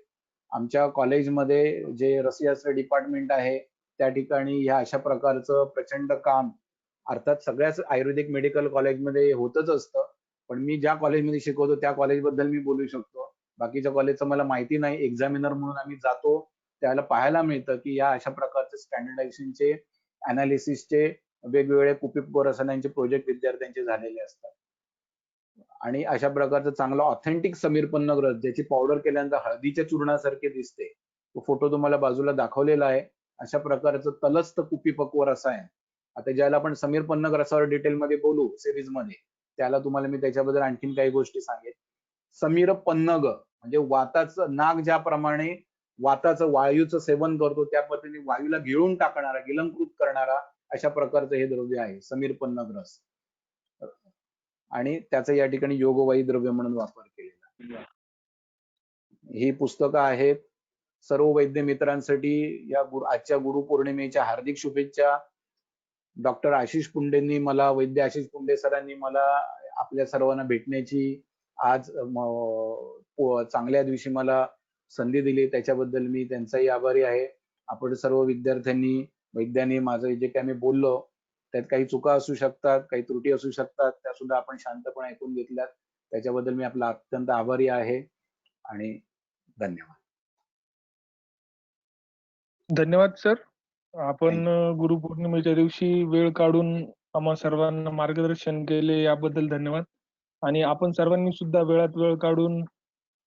आमच्या कॉलेजमध्ये जे रसायनशास्त्र डिपार्टमेंट आहे त्या ठिकाणी ह्या अशा प्रकारचं प्रचंड काम, अर्थात सगळ्याच आयुर्वेदिक मेडिकल कॉलेजमध्ये होतच असतं, पण मी ज्या कॉलेजमध्ये शिकवतो त्या कॉलेजबद्दल मी बोलू शकतो. बाकीच्या कॉलेजचं मला माहिती नाही. एक्झामिनर म्हणून आम्ही जातो त्याला पाहायला मिळतं की या अशा प्रकारचे स्टँडर्डायझेशनचे, अनालिसिसचे वेगवेगळे कुपिप रसायनांचे प्रोजेक्ट विद्यार्थ्यांचे झालेले असतात. आणि अशा प्रकारचं चांगलं ऑथेंटिक समीर पन्नग्रस ज्याची पावडर केल्यानंतर हळदीच्या चूर्णासारखे दिसते, तो फोटो तुम्हाला बाजूला दाखवलेला आहे. अशा प्रकारचं तलस्थ कुपिपक्व रसायन, आता ज्याला आपण समीर पन्नग्रसावर डिटेलमध्ये बोलू सिरीज मध्ये, त्याला तुम्हाला मी त्याच्याबद्दल आणखीन काही गोष्टी सांगेन. समीर पन्नग म्हणजे वाताचं नाग ज्याप्रमाणे वाताचं वायूचं सेवन करतो त्या पद्धतीने वायूला गिळून टाकणारा, गिलंकृत करणारा अशा प्रकारचं हे द्रव्य आहे समीर पन्नग्रस. आणि त्याचा या ठिकाणी योगवायू द्रव्य म्हणून वापर केलेला. ही पुस्तकं आहेत. सर्व वैद्य मित्रांसाठी या आजच्या गुरुपौर्णिमेच्या हार्दिक शुभेच्छा. डॉक्टर आशिष पुंडेंनी मला, वैद्य आशिष पुंडे सरांनी मला आपल्या सर्वांना भेटण्याची आज चांगल्या दिवशी मला संधी दिली, त्याच्याबद्दल मी त्यांचाही आभारी आहे. आपण सर्व विद्यार्थ्यांनी, वैद्यांनी माझं जे काही मी बोललो त्यात काही चुका असू शकतात, काही त्रुटी असू शकतात, त्या सुद्धा आपण शांतपणे ऐकून घेतल्यात, त्याच्याबद्दल मी आपला अत्यंत आभारी आहे. आणि धन्यवाद. धन्यवाद सर. आपण गुरुपौर्णिमेच्या दिवशी वेळ काढून आम्हा सर्वांना मार्गदर्शन केले याबद्दल धन्यवाद. आणि आपण सर्वांनी सुद्धा वेळात वेळ काढून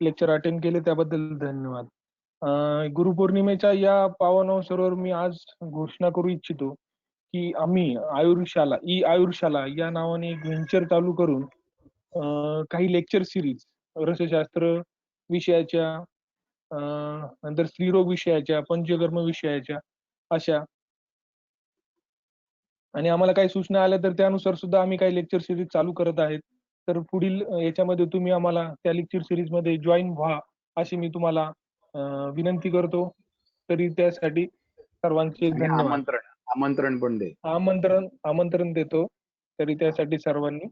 लेक्चर अटेंड केले त्याबद्दल धन्यवाद. गुरुपौर्णिमेच्या या पावन अवसरावर मी आज घोषणा करू इच्छितो की आम्ही आयुर्शाला या नावाने एक व्हेंचर चालू करून काही लेक्चर सिरीज रसशास्त्र विषयाच्या, नंतर स्त्रीरोग विषयाच्या, पंचकर्म विषयाच्या अशा. आणि आम्हाला काही सूचना आल्या तर त्यानुसार सुद्धा आम्ही काही लेक्चर सिरीज चालू करत आहेत. तर पुढील याच्यामध्ये तुम्ही आम्हाला त्या लेक्चर सिरीज मध्ये जॉईन व्हा अशी मी तुम्हाला विनंती करतो. तरी त्यासाठी सर्वांचे आणि धन्यवाद. आमंत्रण पण दे. आमंत्रण देतो. तरी त्यासाठी सर्वांनी,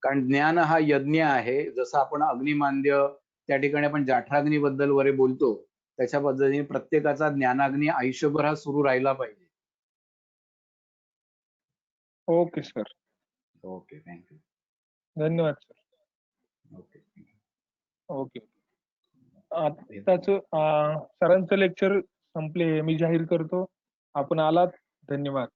कारण ज्ञान हा यज्ञ आहे. जसं आपण अग्निमांद्य त्या ठिकाणी आपण जाठराग्नीबद्दल वगैरे बोलतो, त्याच्या पद्धतीने प्रत्येकाचा ज्ञानाग्नी आयुष्यभर हा सुरू राहिला पाहिजे. Okay sir. Okay, thank you. धन्यवाद सर. ओके. ओके. आताच सरांचं लेक्चर संपले, मी जाहीर करतो. आपण आलात, धन्यवाद.